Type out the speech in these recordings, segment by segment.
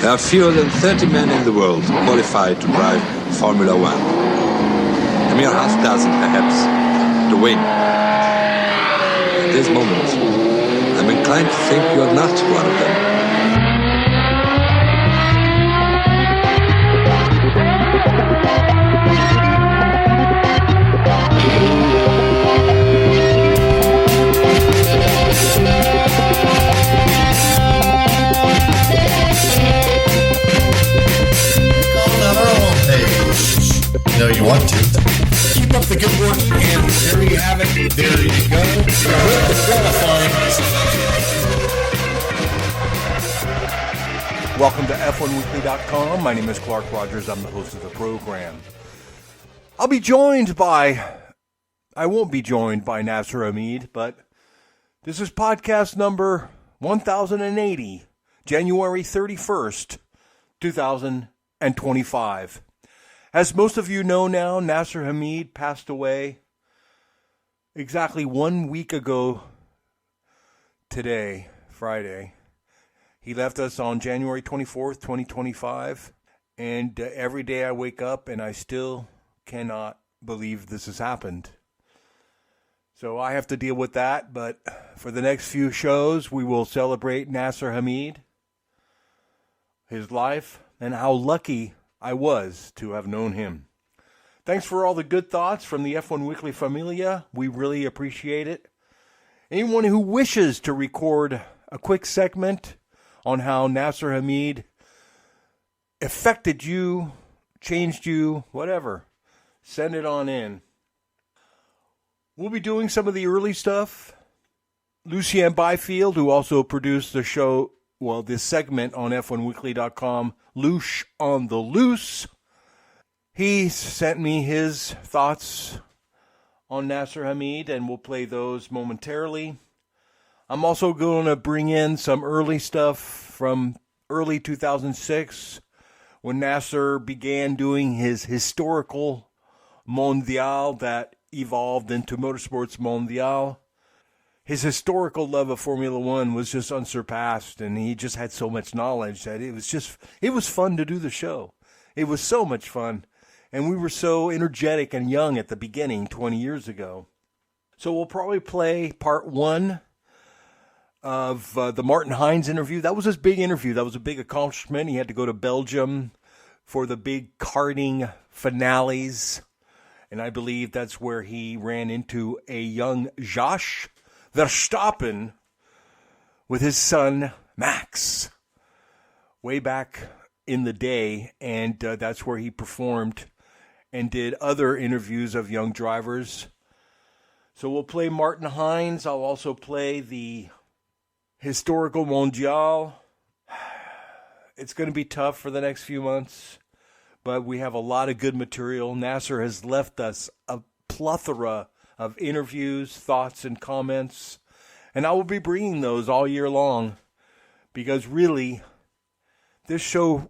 There are fewer than 30 men in the world qualified to drive Formula One. A mere half dozen, perhaps, to win. At this moment, I'm inclined to think you're not one of them. No, you want to. Keep up the good work, and there you have it. There you go. Welcome to F1Weekly.com. My name is Clark Rogers. I'm the host of the program. I won't be joined by Nasir Hameed, but this is podcast number 1080, January 31st, 2025. As most of you know now, Nasir Hameed passed away exactly 1 week ago today, Friday. He left us on January 24th, 2025, and every day I wake up and I still cannot believe this has happened. So I have to deal with that, but for the next few shows, we will celebrate Nasir Hameed, his life, and how lucky I was to have known him. Thanks for all the good thoughts from the F1 Weekly Familia. We really appreciate it. Anyone who wishes to record a quick segment on how Nasir Hameed affected you, changed you, whatever, send it on in. We'll be doing some of the early stuff. Lucien Byfield, who also produced the show, this segment on F1Weekly.com, Loosh on the Loose. He sent me his thoughts on Nasir Hameed, and we'll play those momentarily. I'm also going to bring in some early stuff from early 2006, when Nasir began doing his historical Mondial that evolved into Motorsports Mondial. His historical love of Formula One was just unsurpassed, and he just had so much knowledge that it was fun to do the show. It was so much fun, and we were so energetic and young at the beginning 20 years ago. So we'll probably play part one of the Martin Hines interview. That was his big interview. That was a big accomplishment. He had to go to Belgium for the big karting finales, and I believe that's where he ran into a young Josh Verstappen with his son Max way back in the day, and that's where he performed and did other interviews of young drivers. So we'll play Martin Hines. I'll also play the Historical Mondial. It's going to be tough for the next few months, but we have a lot of good material. Nasir has left us a plethora of interviews, thoughts, and comments, and I will be bringing those all year long, because really, this show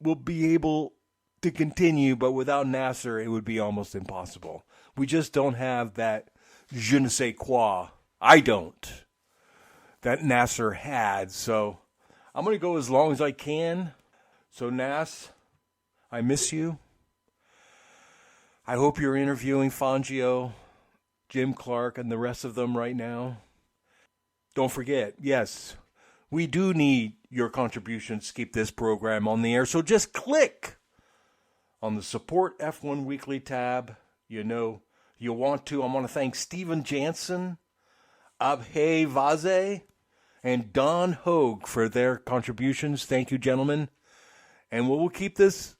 will be able to continue, but without Nasir, it would be almost impossible. We just don't have that je ne sais quoi. I don't. That Nasir had, so I'm going to go as long as I can. So Nas, I miss you. I hope you're interviewing Fangio, Jim Clark, and the rest of them right now. Don't forget, yes, we do need your contributions to keep this program on the air. So just click on the Support F1 Weekly tab. You know you want to. I want to thank Steven Jansen, Abhay Vaze, and Don Hogue for their contributions. Thank you, gentlemen. And we'll keep this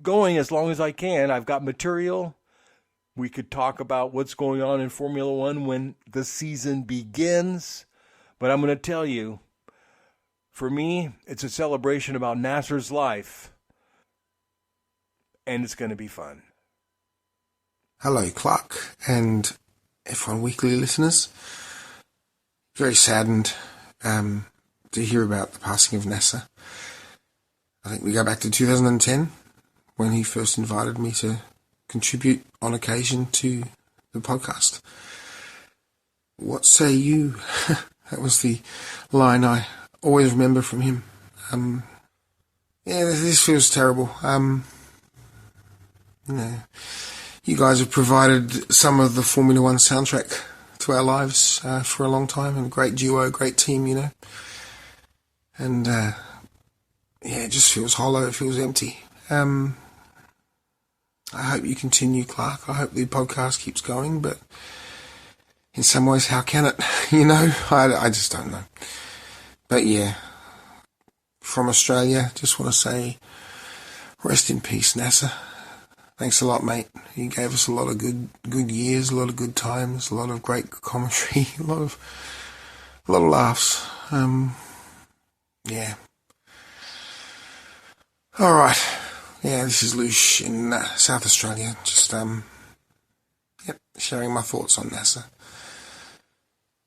going as long as I can. I've got material. We could talk about what's going on in Formula One when the season begins. But I'm going to tell you, for me, it's a celebration about Nasir's life. And it's going to be fun. Hello, Clark and F1 Weekly listeners. Very saddened to hear about the passing of Nasir. I think we go back to 2010 when he first invited me to contribute on occasion to the podcast. What say you? That was the line I always remember from him. Yeah, this feels terrible. You guys have provided some of the Formula One soundtrack to our lives for a long time, and great duo, great team, And it just feels hollow. It feels empty. I hope you continue, Clark. I hope the podcast keeps going, but in some ways, how can it? I just don't know. But yeah, from Australia, just want to say, rest in peace, Nasir. Thanks a lot, mate. You gave us a lot of good years, a lot of good times, a lot of great commentary, a lot of laughs. Yeah. All right. Yeah, this is Lush in South Australia. Just sharing my thoughts on Nasir.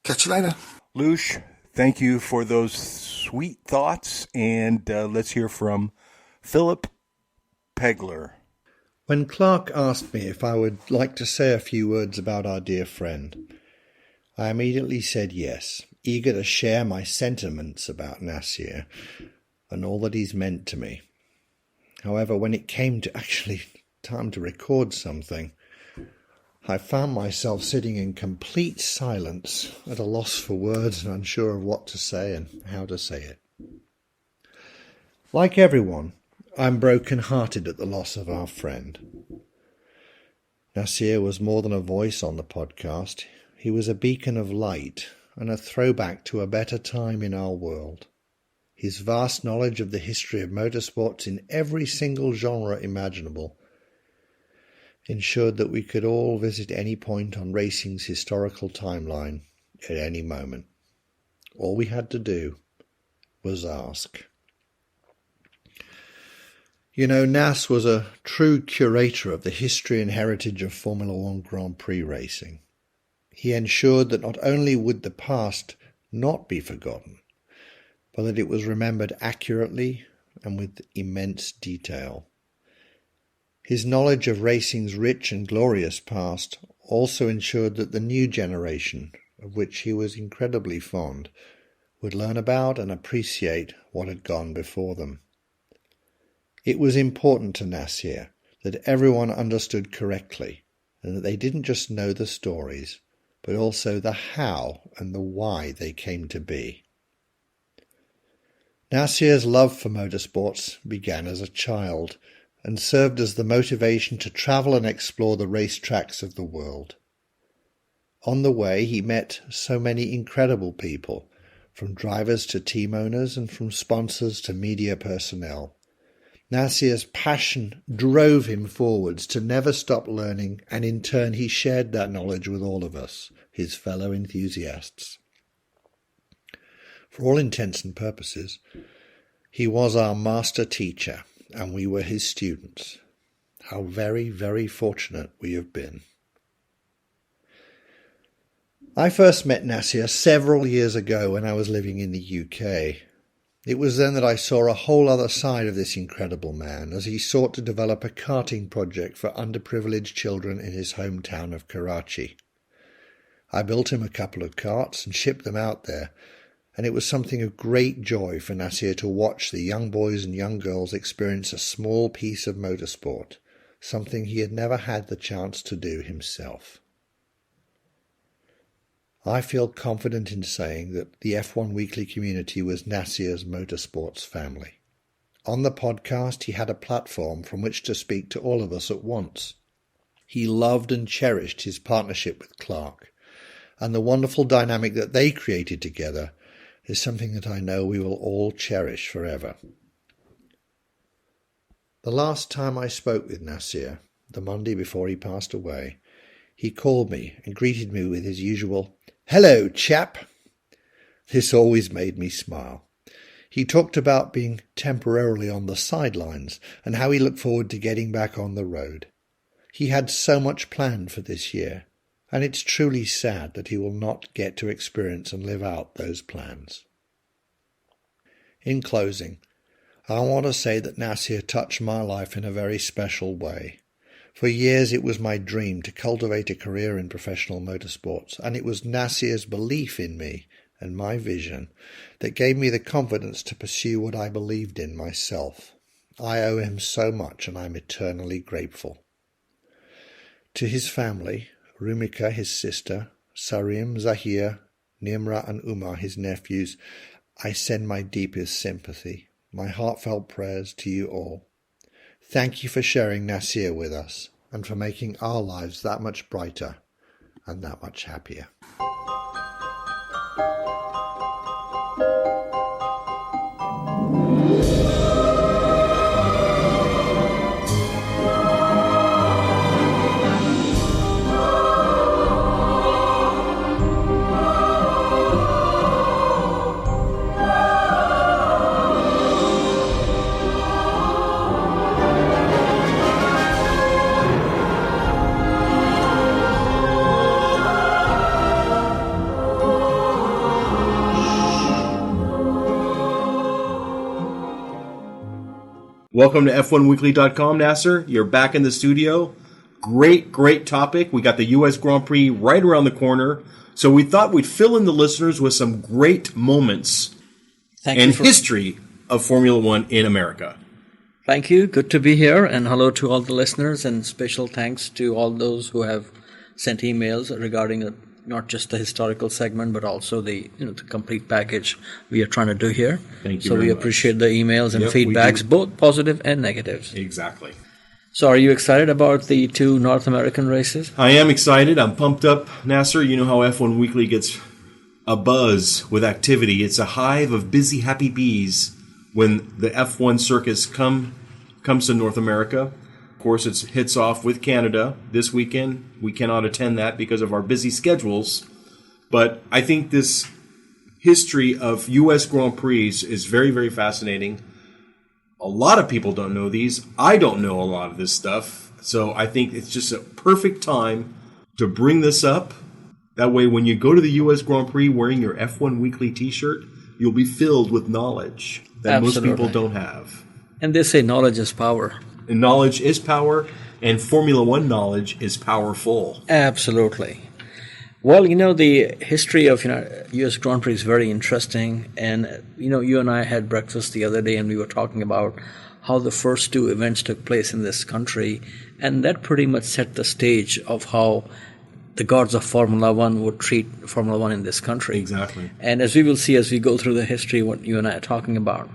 Catch you later. Lush, thank you for those sweet thoughts, and let's hear from Philip Pegler. When Clark asked me if I would like to say a few words about our dear friend, I immediately said yes, eager to share my sentiments about Nasir and all that he's meant to me. However, when it came to actually time to record something, I found myself sitting in complete silence, at a loss for words and unsure of what to say and how to say it. Like everyone, I'm broken-hearted at the loss of our friend. Nasir was more than a voice on the podcast. He was a beacon of light and a throwback to a better time in our world. His vast knowledge of the history of motorsports in every single genre imaginable ensured that we could all visit any point on racing's historical timeline at any moment. All we had to do was ask. Nas was a true curator of the history and heritage of Formula One Grand Prix racing. He ensured that not only would the past not be forgotten, but that it was remembered accurately and with immense detail. His knowledge of racing's rich and glorious past also ensured that the new generation, of which he was incredibly fond, would learn about and appreciate what had gone before them. It was important to Nasir that everyone understood correctly and that they didn't just know the stories, but also the how and the why they came to be. Nasir's love for motorsports began as a child and served as the motivation to travel and explore the racetracks of the world. On the way, he met so many incredible people, from drivers to team owners and from sponsors to media personnel. Nasir's passion drove him forwards to never stop learning, and in turn he shared that knowledge with all of us, his fellow enthusiasts. For all intents and purposes, he was our master teacher, and we were his students. How very, very fortunate we have been. I first met Nasir several years ago when I was living in the UK. It was then that I saw a whole other side of this incredible man as he sought to develop a karting project for underprivileged children in his hometown of Karachi. I built him a couple of karts and shipped them out there, and it was something of great joy for Nasir to watch the young boys and young girls experience a small piece of motorsport, something he had never had the chance to do himself. I feel confident in saying that the F1Weekly community was Nasir's motorsports family. On the podcast, he had a platform from which to speak to all of us at once. He loved and cherished his partnership with Clark, and the wonderful dynamic that they created together is something that I know we will all cherish forever. The last time I spoke with Nasir, the Monday before he passed away, he called me and greeted me with his usual, "Hello, chap." This always made me smile. He talked about being temporarily on the sidelines and how he looked forward to getting back on the road. He had so much planned for this year, and it's truly sad that he will not get to experience and live out those plans. In closing, I want to say that Nasir touched my life in a very special way. For years it was my dream to cultivate a career in professional motorsports, and it was Nasir's belief in me and my vision that gave me the confidence to pursue what I believed in myself. I owe him so much, and I'm eternally grateful. To his family, Rumika, his sister, Sarim, Zahir, Nimra and Umar, his nephews, I send my deepest sympathy, my heartfelt prayers to you all. Thank you for sharing Nasir with us and for making our lives that much brighter and that much happier. Welcome to F1Weekly.com, Nasir. You're back in the studio. Great topic. We got the U.S. Grand Prix right around the corner. So we thought we'd fill in the listeners with some great moments and history of Formula One in America. Thank you. Good to be here. And hello to all the listeners. And special thanks to all those who have sent emails regarding not just the historical segment, but also the complete package we are trying to do here. Thank you. So we appreciate the emails and feedbacks, both positive and negatives. Exactly. So are you excited about the two North American races? I am excited. I'm pumped up, Nasir. You know how F1 Weekly gets a buzz with activity. It's a hive of busy, happy bees when the F1 circus comes to North America. Of course, it hits off with Canada this weekend. We cannot attend that because of our busy schedules. But I think this history of U.S. Grand Prix is very, very fascinating. A lot of people don't know these. I don't know a lot of this stuff. So I think it's just a perfect time to bring this up. That way, when you go to the U.S. Grand Prix wearing your F1 Weekly t-shirt, you'll be filled with knowledge that most people don't have. And they say knowledge is power. And knowledge is power, and Formula One knowledge is powerful. Absolutely. Well, the history of U.S. Grand Prix is very interesting. And, you and I had breakfast the other day, and we were talking about how the first two events took place in this country. And that pretty much set the stage of how the gods of Formula One would treat Formula One in this country. Exactly. And as we will see as we go through the history, what you and I are talking about.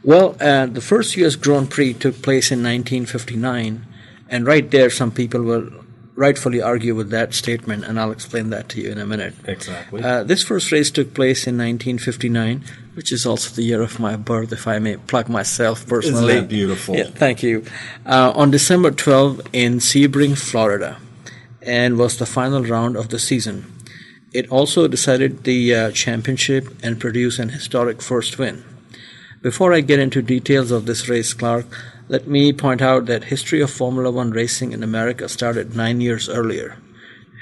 Well, the first U.S. Grand Prix took place in 1959, and right there some people will rightfully argue with that statement, and I'll explain that to you in a minute. Exactly. This first race took place in 1959, which is also the year of my birth, if I may plug myself personally. Isn't that beautiful? Yeah, thank you. On December 12 in Sebring, Florida, and was the final round of the season. It also decided the championship and produced an historic first win. Before I get into details of this race, Clark, let me point out that history of Formula One racing in America started 9 years earlier.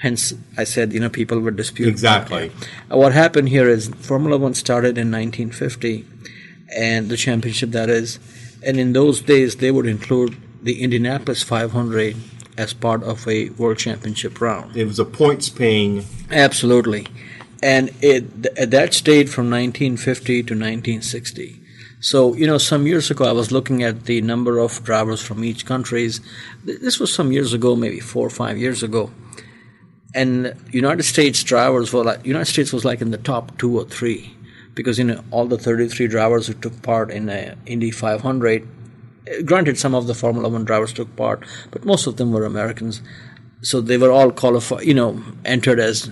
Hence, I said, people would dispute. Exactly. What happened here is Formula One started in 1950, and the championship that is, and in those days they would include the Indianapolis 500 as part of a World Championship round. It was a points-paying. Absolutely. And that stayed from 1950 to 1960. So, some years ago, I was looking at the number of drivers from each countries. This was some years ago, maybe 4 or 5 years ago. And United States was like in the top 2 or 3. Because, all the 33 drivers who took part in Indy 500, granted some of the Formula One drivers took part, but most of them were Americans. So they were all qualified, entered as,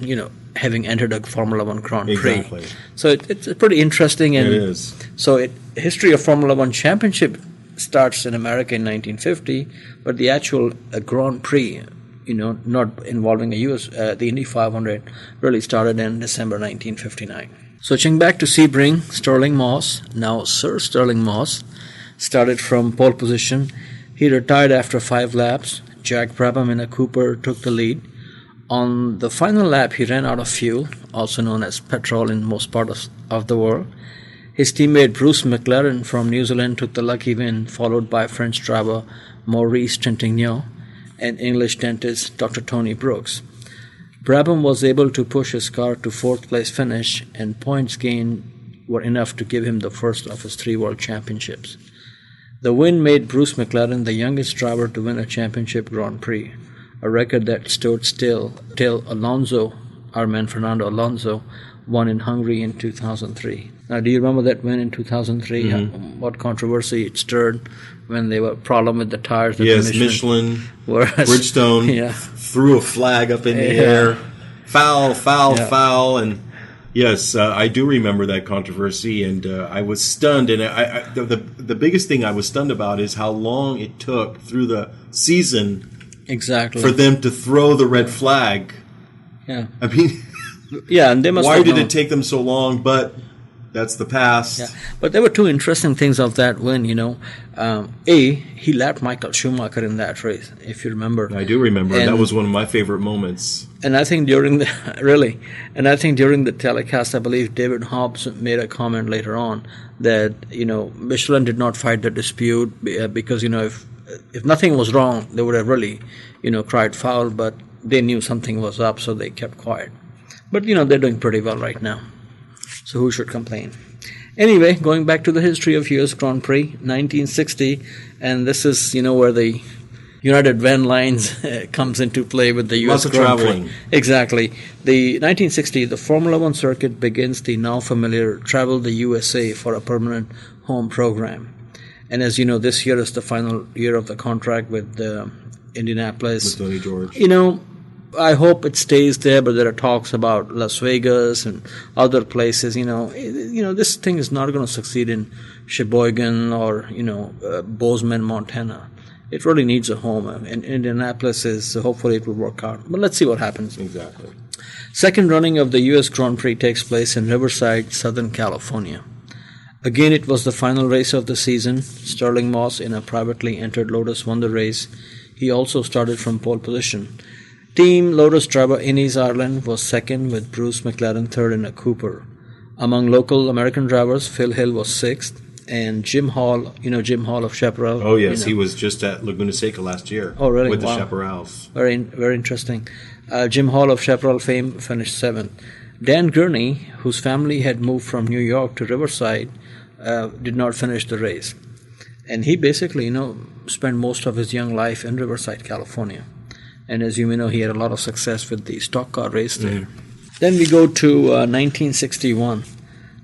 having entered a Formula One Grand Prix. Exactly. So it's pretty interesting. And it is. So history of Formula One Championship starts in America in 1950, but the actual Grand Prix, not involving the Indy 500, really started in December 1959. Switching back to Sebring, Sterling Moss, now Sir Sterling Moss, started from pole position. He retired after 5 laps. Jack Brabham in a Cooper took the lead. On the final lap, he ran out of fuel, also known as petrol in most parts of the world. His teammate Bruce McLaren from New Zealand took the lucky win, followed by French driver Maurice Trintignant and English dentist Dr. Tony Brooks. Brabham was able to push his car to 4th place finish, and points gained were enough to give him the first of his 3 world championships. The win made Bruce McLaren the youngest driver to win a championship Grand Prix, a record that stood still till Alonso, our man Fernando Alonso, won in Hungary in 2003. Now, do you remember that win in 2003? Mm-hmm. What controversy it stirred when there were problem with the tires? Yes, Michelin, Bridgestone threw a flag up in the air. Foul, foul, and yes, I do remember that controversy, and I was stunned. And the biggest thing I was stunned about is how long it took through the season for them to throw the red flag. Yeah, I mean, and they must. Why did it take them so long? But that's the past. Yeah, but there were two interesting things of that win. He lapped Michael Schumacher in that race, if you remember. I do remember. That was one of my favorite moments. And I think during the telecast, I believe David Hobbs made a comment later on that Michelin did not fight the dispute because if nothing was wrong, they would have really cried foul, but they knew something was up, so they kept quiet. But they're doing pretty well right now, so who should complain? Anyway, going back to the history of US Grand Prix, 1960, and this is where the United Van Lines comes into play with the US Grand Prix. Exactly. The 1960, the Formula One circuit begins the now familiar Travel the USA for a permanent home program. And as you know, this year is the final year of the contract with Indianapolis. With Tony George. I hope it stays there, but there are talks about Las Vegas and other places. This thing is not going to succeed in Sheboygan or Bozeman, Montana. It really needs a home, and Indianapolis is. Hopefully, it will work out. But let's see what happens. Exactly. Second running of the U.S. Grand Prix takes place in Riverside, Southern California. Again, it was the final race of the season. Sterling Moss, in a privately entered Lotus, won the race. He also started from pole position. Team Lotus driver Innes Ireland was second, with Bruce McLaren third in a Cooper. Among local American drivers, Phil Hill was sixth, and Jim Hall, Jim Hall of Chaparral. Oh, yes, he was just at Laguna Seca last year. Oh, really? With the Chaparrals. Very, very interesting. Jim Hall of Chaparral fame finished seventh. Dan Gurney, whose family had moved from New York to Riverside, did not finish the race. And he basically, spent most of his young life in Riverside, California. And as you may know, he had a lot of success with the stock car race there. Then we go to 1961,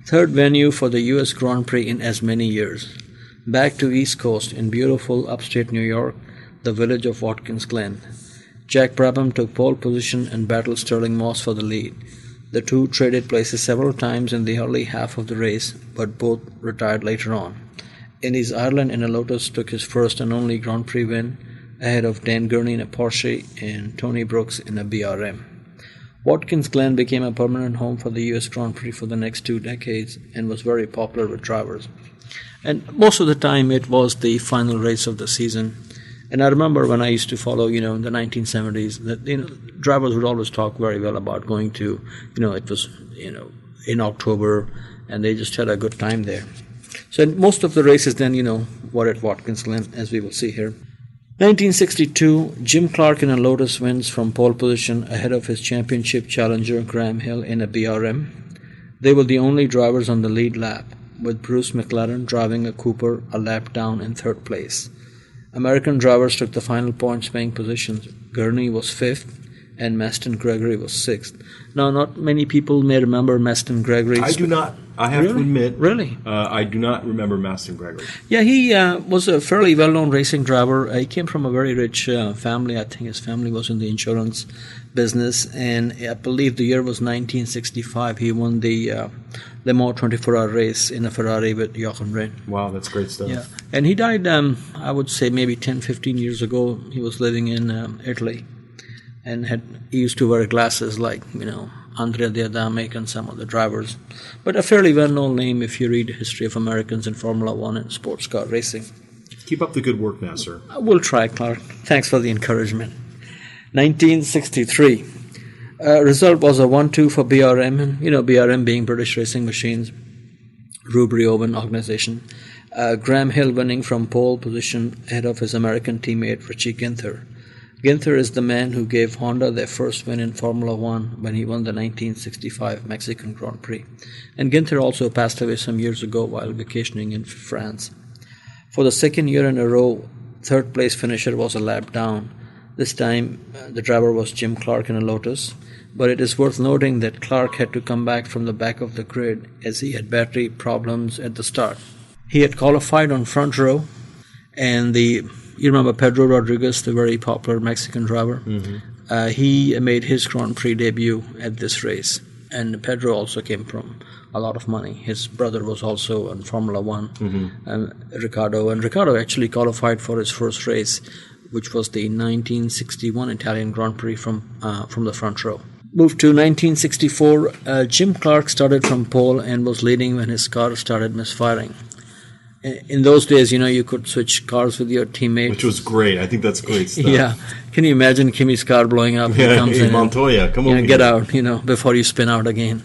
third venue for the U.S. Grand Prix in as many years. Back to East Coast in beautiful upstate New York, the village of Watkins Glen. Jack Brabham took pole position and battled Sterling Moss for the lead. The two traded places several times in the early half of the race, but both retired later on. Innes Ireland in a Lotus took his first and only Grand Prix win, ahead of Dan Gurney in a Porsche and Tony Brooks in a BRM. Watkins Glen became a permanent home for the U.S. Grand Prix for the next 2 decades and was very popular with drivers. And most of the time it was the final race of the season. And I remember when I used to follow, in the 1970s, that drivers would always talk very well about going to, it was, in October, and they just had a good time there. So most of the races then, were at Watkins Glen, as we will see here. 1962, Jim Clark in a Lotus wins from pole position ahead of his championship challenger Graham Hill in a BRM. They were the only drivers on the lead lap, with Bruce McLaren driving a Cooper a lap down in third place. American drivers took the final points-paying positions. Gurney was fifth, and Maston Gregory was sixth. Now, not many people may remember Maston Gregory. I do not. I have to admit. Really? I do not remember Maston Gregory. Yeah, he was a fairly well-known racing driver. He came from a very rich family. I think his family was in the insurance business. And I believe the year was 1965. He won the Le Mans 24-hour race in a Ferrari with Jochen Rindt. Wow, that's great stuff. Yeah. And he died, I would say, maybe 10, 15 years ago. He was living in Italy. And he used to wear glasses like, Andrea Diadamic and some of the drivers. But a fairly well-known name if you read the history of Americans in Formula One and sports car racing. Keep up the good work, Nasir. I will try, Clark. Thanks for the encouragement. 1963. Result was a 1-2 for BRM. And, BRM being British Racing Machines, Rubri-Owen organization. Graham Hill winning from pole position ahead of his American teammate Richie Ginther. Ginther is the man who gave Honda their first win in Formula One when he won the 1965 Mexican Grand Prix. And Ginther also passed away some years ago while vacationing in France. For the second year in a row, third place finisher was a lap down. This time, the driver was Jim Clark in a Lotus. But it is worth noting that Clark had to come back from the back of the grid as he had battery problems at the start. He had qualified on front row, and you remember Pedro Rodriguez, the very popular Mexican driver? Mm-hmm. He made his Grand Prix debut at this race. And Pedro also came from a lot of money. His brother was also in Formula One, Riccardo. And Riccardo actually qualified for his first race, which was the 1961 Italian Grand Prix from the front row. Moved to 1964, Jim Clark started from pole and was leading when his car started misfiring. In those days, you could switch cars with your teammates. Which was great. I think that's great stuff. Yeah. Can you imagine Kimmy's car blowing up? He comes in Montoya, come on. Get out, before you spin out again.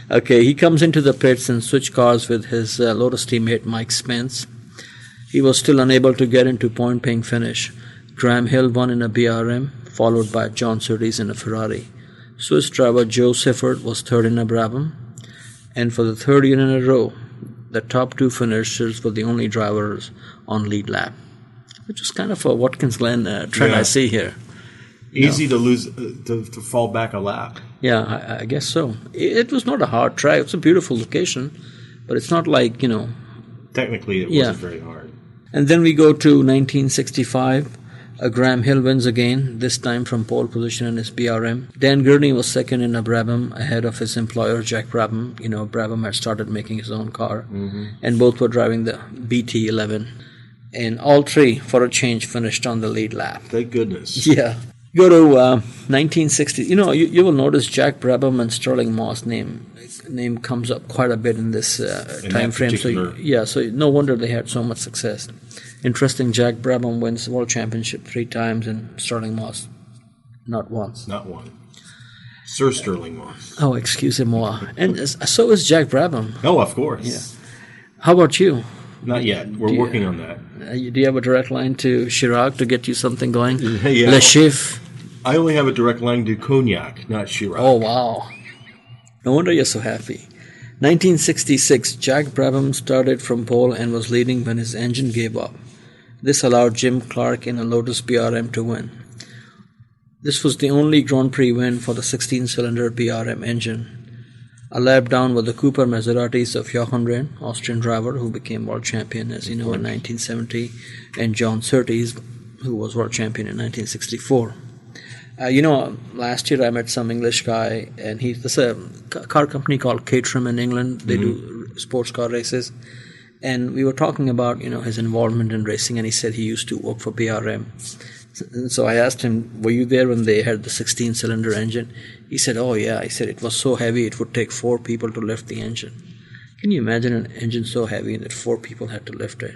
Okay, he comes into the pits and switched cars with his Lotus teammate Mike Spence. He was still unable to get into point-paying finish. Graham Hill won in a BRM, followed by John Surtees in a Ferrari. Swiss driver Joe Siffert was third in a Brabham. And for the third year in a row, the top two finishers were the only drivers on lead lap, which is kind of a Watkins Glen trend I see here. Easy to lose, to fall back a lap. Yeah, I guess so. It was not a hard track. It's a beautiful location, but it's not like, Technically, it wasn't very hard. And then we go to 1965. Graham Hill wins again, this time from pole position in his BRM. Dan Gurney was second in a Brabham ahead of his employer, Jack Brabham. Brabham had started making his own car, and both were driving the BT11. And all three, for a change, finished on the lead lap. Thank goodness. Yeah. Go to 1960. You will notice Jack Brabham and Sterling Moss name comes up quite a bit in this time frame. So no wonder they had so much success. Interesting, Jack Brabham wins the World Championship 3 times and Sterling Moss not once. Not one. Sir Sterling Moss. Oh, excusez-moi. And so is Jack Brabham. Oh, of course. Yeah. How about you? Not yet. We're working on that. Do you have a direct line to Chirac to get you something going? Yeah. Le Chiffre? I only have a direct line to Cognac, not Chirac. Oh, wow. No wonder you're so happy. 1966, Jack Brabham started from pole and was leading when his engine gave up. This allowed Jim Clark in a Lotus BRM to win. This was the only Grand Prix win for the 16-cylinder BRM engine. A lap down were the Cooper Maseratis of Jochen Rindt, Austrian driver who became world champion, as you know, in 1970, and John Surtees, who was world champion in 1964. Last year I met some English guy, and there's a car company called Caterham in England. They do sports car races. And we were talking about, his involvement in racing, and he said he used to work for BRM. And so I asked him, were you there when they had the 16-cylinder engine? He said, oh yeah. He said it was so heavy it would take 4 people to lift the engine. Can you imagine an engine so heavy that 4 people had to lift it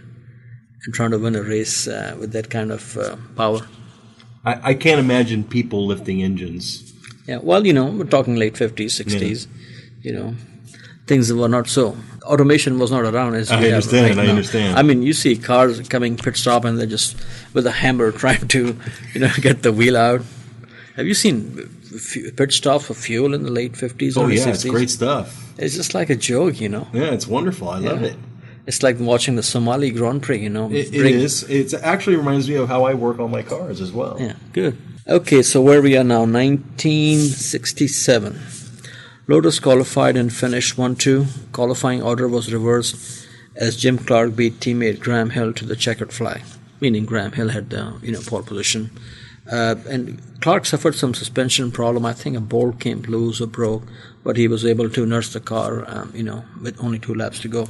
and trying to win a race with that kind of power? I can't imagine people lifting engines. Yeah, well, we're talking late 50s, 60s, things were not so. Automation was not around as we have right now. I understand. I mean, you see cars coming pit stop and they're just with a hammer trying to, get the wheel out. Have you seen pit stops for fuel in the late 50s or 60s? It's great stuff. It's just like a joke, Yeah, it's wonderful. I love it. It's like watching the Somali Grand Prix, It is. It actually reminds me of how I work on my cars as well. Yeah, good. Okay, so where we are now, 1967. Lotus qualified and finished 1-2. Qualifying order was reversed as Jim Clark beat teammate Graham Hill to the checkered flag, meaning Graham Hill had the pole position. And Clark suffered some suspension problem. I think a bolt came loose or broke, but he was able to nurse the car, with only 2 laps to go.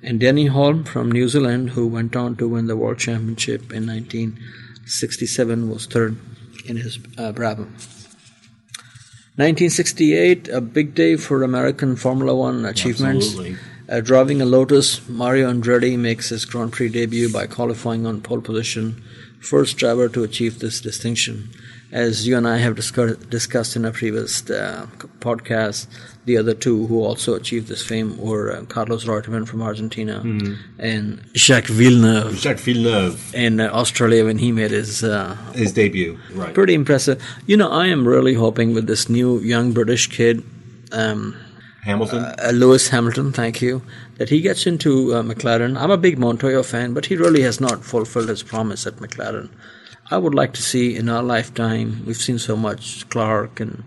And Denny Holm from New Zealand, who went on to win the World Championship in 1967, was third in his Brabham. 1968, a big day for American Formula One achievements. Absolutely. Driving a Lotus, Mario Andretti makes his Grand Prix debut by qualifying on pole position, first driver to achieve this distinction. As you and I have discussed in a previous podcast, the other two who also achieved this fame were Carlos Reutemann from Argentina and Jacques Villeneuve. In Australia when he made his debut. Right. Pretty impressive. I am really hoping with this new young British kid, Hamilton? Lewis Hamilton, thank you, that he gets into McLaren. I'm a big Montoya fan, but he really has not fulfilled his promise at McLaren. I would like to see in our lifetime, we've seen so much Clark and,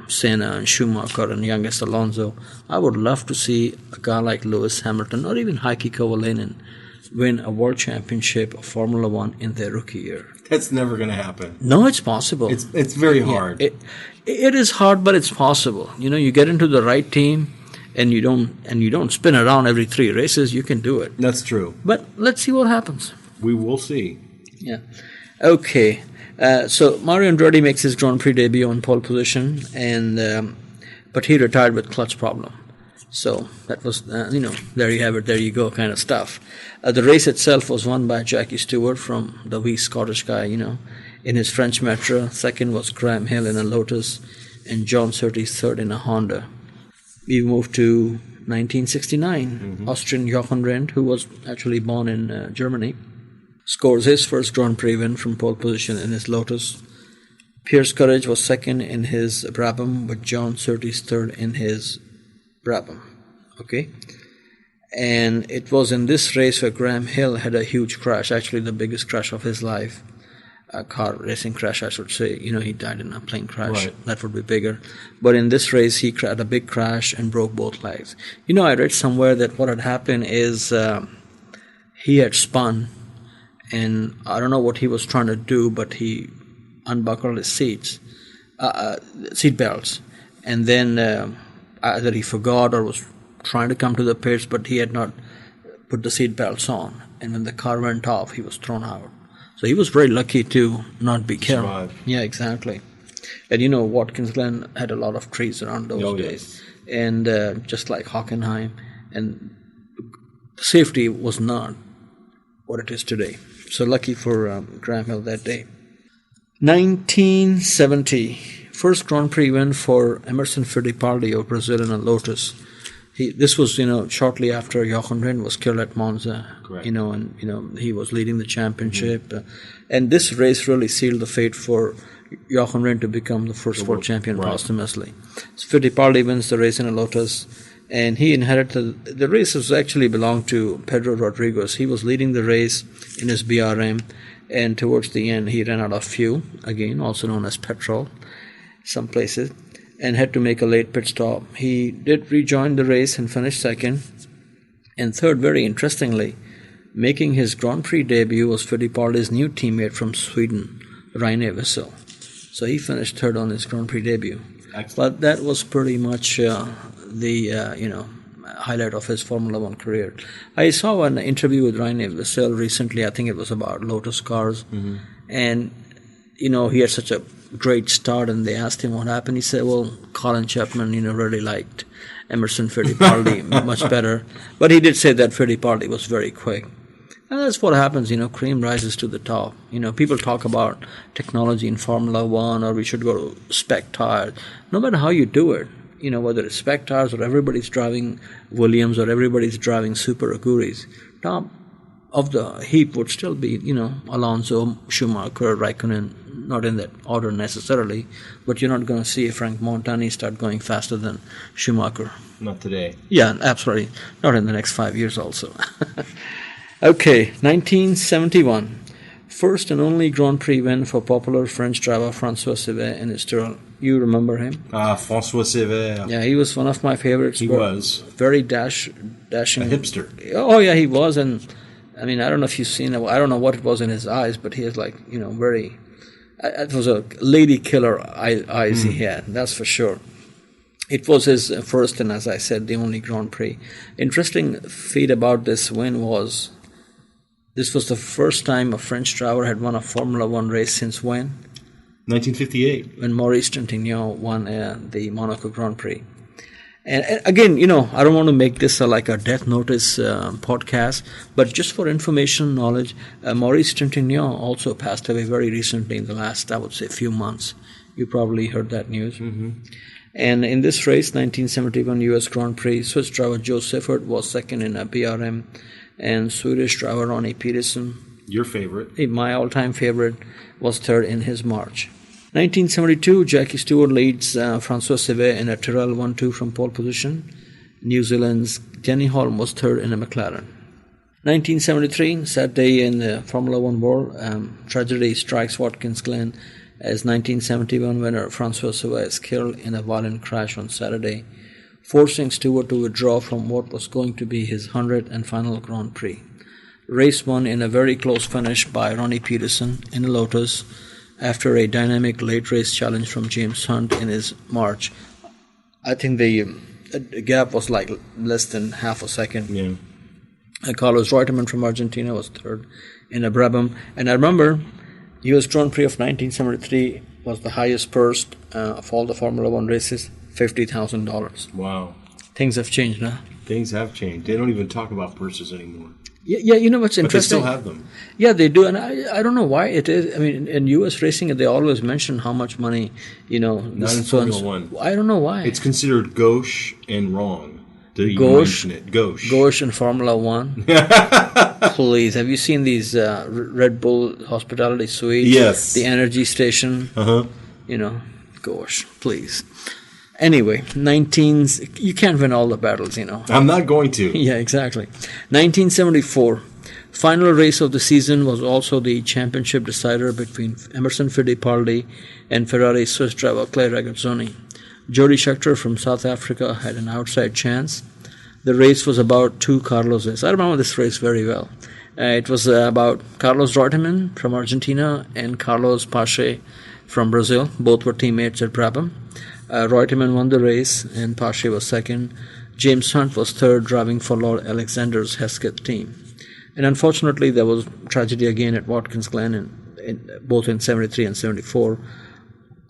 Senna and Schumacher and youngest Alonso. I would love to see a guy like Lewis Hamilton or even Heikki Kovalainen win a world championship of Formula One in their rookie year. That's never going to happen. No, it's possible. It's very hard. It is hard, but it's possible. You get into the right team, and you don't spin around every 3 races. You can do it. That's true. But let's see what happens. We will see. Yeah. Okay. So Mario Andretti makes his Grand Prix debut on pole position, but he retired with clutch problem. So that was, there you have it, there you go kind of stuff. The race itself was won by Jackie Stewart from the wee Scottish guy, in his French Matra. Second was Graham Hill in a Lotus, and John Surtees third in a Honda. We moved to 1969. Austrian Jochen Rindt, who was actually born in Germany, scores his first Grand Prix win from pole position in his Lotus. Pierce Courage was second in his Brabham, with John Surtees third in his Brabham. Okay? And it was in this race where Graham Hill had a huge crash, actually the biggest crash of his life. A car racing crash, I should say. He died in a plane crash. Right. That would be bigger. But in this race, he had a big crash and broke both legs. I read somewhere that what had happened is he had spun, and I don't know what he was trying to do, but he unbuckled his seat belts, and then either he forgot or was trying to come to the pits, but he had not put the seat belts on. And when the car went off, he was thrown out. So he was very lucky to not be killed. Survive. Yeah, exactly. And Watkins Glen had a lot of trees around those days. Yes. And just like Hockenheim, and safety was not what it is today. So lucky for Graham Hill that day. 1970, first Grand Prix win for Emerson Fittipaldi of Brazil in a Lotus. This was, shortly after Jochen Rindt was killed at Monza. Correct. He was leading the championship. And this race really sealed the fate for Jochen Rindt to become the first world champion posthumously. So Fittipaldi wins the race in a Lotus, and he inherited, the race actually belonged to Pedro Rodriguez. He was leading the race in his BRM, and towards the end he ran out of fuel, again, also known as petrol, some places, and had to make a late pit stop. He did rejoin the race and finish second. And third, very interestingly, making his Grand Prix debut was Fittipaldi's new teammate from Sweden, Reine Wissel. So he finished third on his Grand Prix debut. Excellent. But that was pretty much the highlight of his Formula One career. I saw an interview with Reine Wissel recently. I think it was about Lotus cars. And, he had such a great start, and they asked him what happened. He said, well, Colin Chapman, really liked Emerson Fittipaldi much better. But he did say that Fittipaldi was very quick. And that's what happens, cream rises to the top. People talk about technology in Formula One, or we should go to spec tires. No matter how you do it, whether it's spec tires or everybody's driving Williams or everybody's driving Super Aguris, top of the heap would still be, Alonso, Schumacher, Raikkonen, not in that order necessarily, but you're not going to see Frank Montani start going faster than Schumacher. Not today. Yeah, absolutely. Not in the next 5 years also. Okay, 1971. First and only Grand Prix win for popular French driver François Cévert in his Tyrrell. You remember him? François Cévert. Yeah, he was one of my favorites. He was. Very dashing. A hipster. Oh, yeah, he was. And, I don't know if you've seen it. I don't know what it was in his eyes, but he has very... It was a lady killer eyes he had, that's for sure. It was his first and, as I said, the only Grand Prix. Interesting feat about this win was... This was the first time a French driver had won a Formula One race since when? 1958. When Maurice Trintignant won the Monaco Grand Prix. And again, I don't want to make this like a death notice podcast, but just for information knowledge, Maurice Trintignant also passed away very recently in the last, I would say, few months. You probably heard that news. And in this race, 1971 US Grand Prix, Swiss driver Joe Siffert was second in a BRM, and Swedish driver Ronnie Peterson, Your favorite. my all-time favorite, was third in his March. 1972, Jackie Stewart leads Francois Cévert in a Tyrrell 1-2 from pole position. New Zealand's Denny Holm was third in a McLaren. 1973, sad day in the Formula One world. Tragedy strikes Watkins Glen as 1971 winner Francois Cévert is killed in a violent crash on Saturday, forcing Stewart to withdraw from what was going to be his 100th and final Grand Prix. Race won in a very close finish by Ronnie Peterson in a Lotus after a dynamic late race challenge from James Hunt in his March. I think the gap was like less than half a second. Yeah. Carlos Reutemann from Argentina was third in a Brabham. And I remember US Grand Prix of 1973 was the highest purse of all the Formula One races, $50,000. Wow. Things have changed now. Things have changed. They don't even talk about purses anymore. Yeah, you know what's interesting? But they still have them. Yeah, they do, and I don't know why it is. I mean, in U.S. racing, they always mention how much money, Not in Formula One. I don't know why. It's considered gauche and wrong. Gauche in Formula One. Please, have you seen these Red Bull hospitality suites? Yes. The energy station. Gauche, please. Anyway, you can't win all the battles, I'm not going to. Yeah, exactly. 1974, final race of the season was also the championship decider between Emerson Fittipaldi and Ferrari Swiss driver Clay Regazzoni. Jody Scheckter from South Africa had an outside chance. The race was about two Carloses. I remember this race very well. It was about Carlos Reutemann from Argentina and Carlos Pache from Brazil. Both were teammates at Brabham. Reutemann won the race and Pache was second. James Hunt was third, driving for Lord Alexander's Hesketh team. And unfortunately, there was tragedy again at Watkins Glen, both in 73 and 74.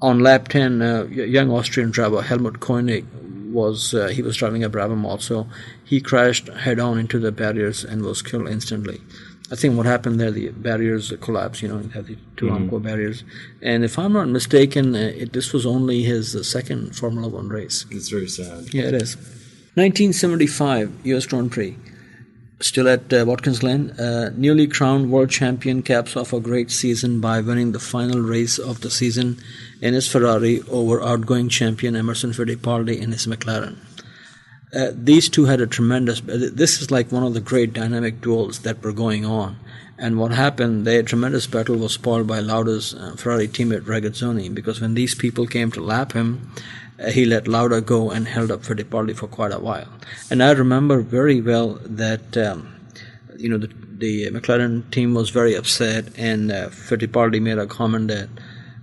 On lap 10, young Austrian driver Helmut Koenig was driving a Brabham also. He crashed head-on into the barriers and was killed instantly. I think what happened there, the barriers collapsed, you have the two Encore barriers. And if I'm not mistaken, this was only his second Formula One race. It's very sad. Yeah, it is. 1975 US Grand Prix. Still at Watkins Glen, newly crowned world champion caps off a great season by winning the final race of the season in his Ferrari over outgoing champion Emerson Fittipaldi in his McLaren. These two had a tremendous... This is like one of the great dynamic duels that were going on. And what happened, their tremendous battle was spoiled by Lauda's Ferrari teammate Regazzoni, because when these people came to lap him, he let Lauda go and held up Fittipaldi for quite a while. And I remember very well that, the McLaren team was very upset, and Fittipaldi made a comment that,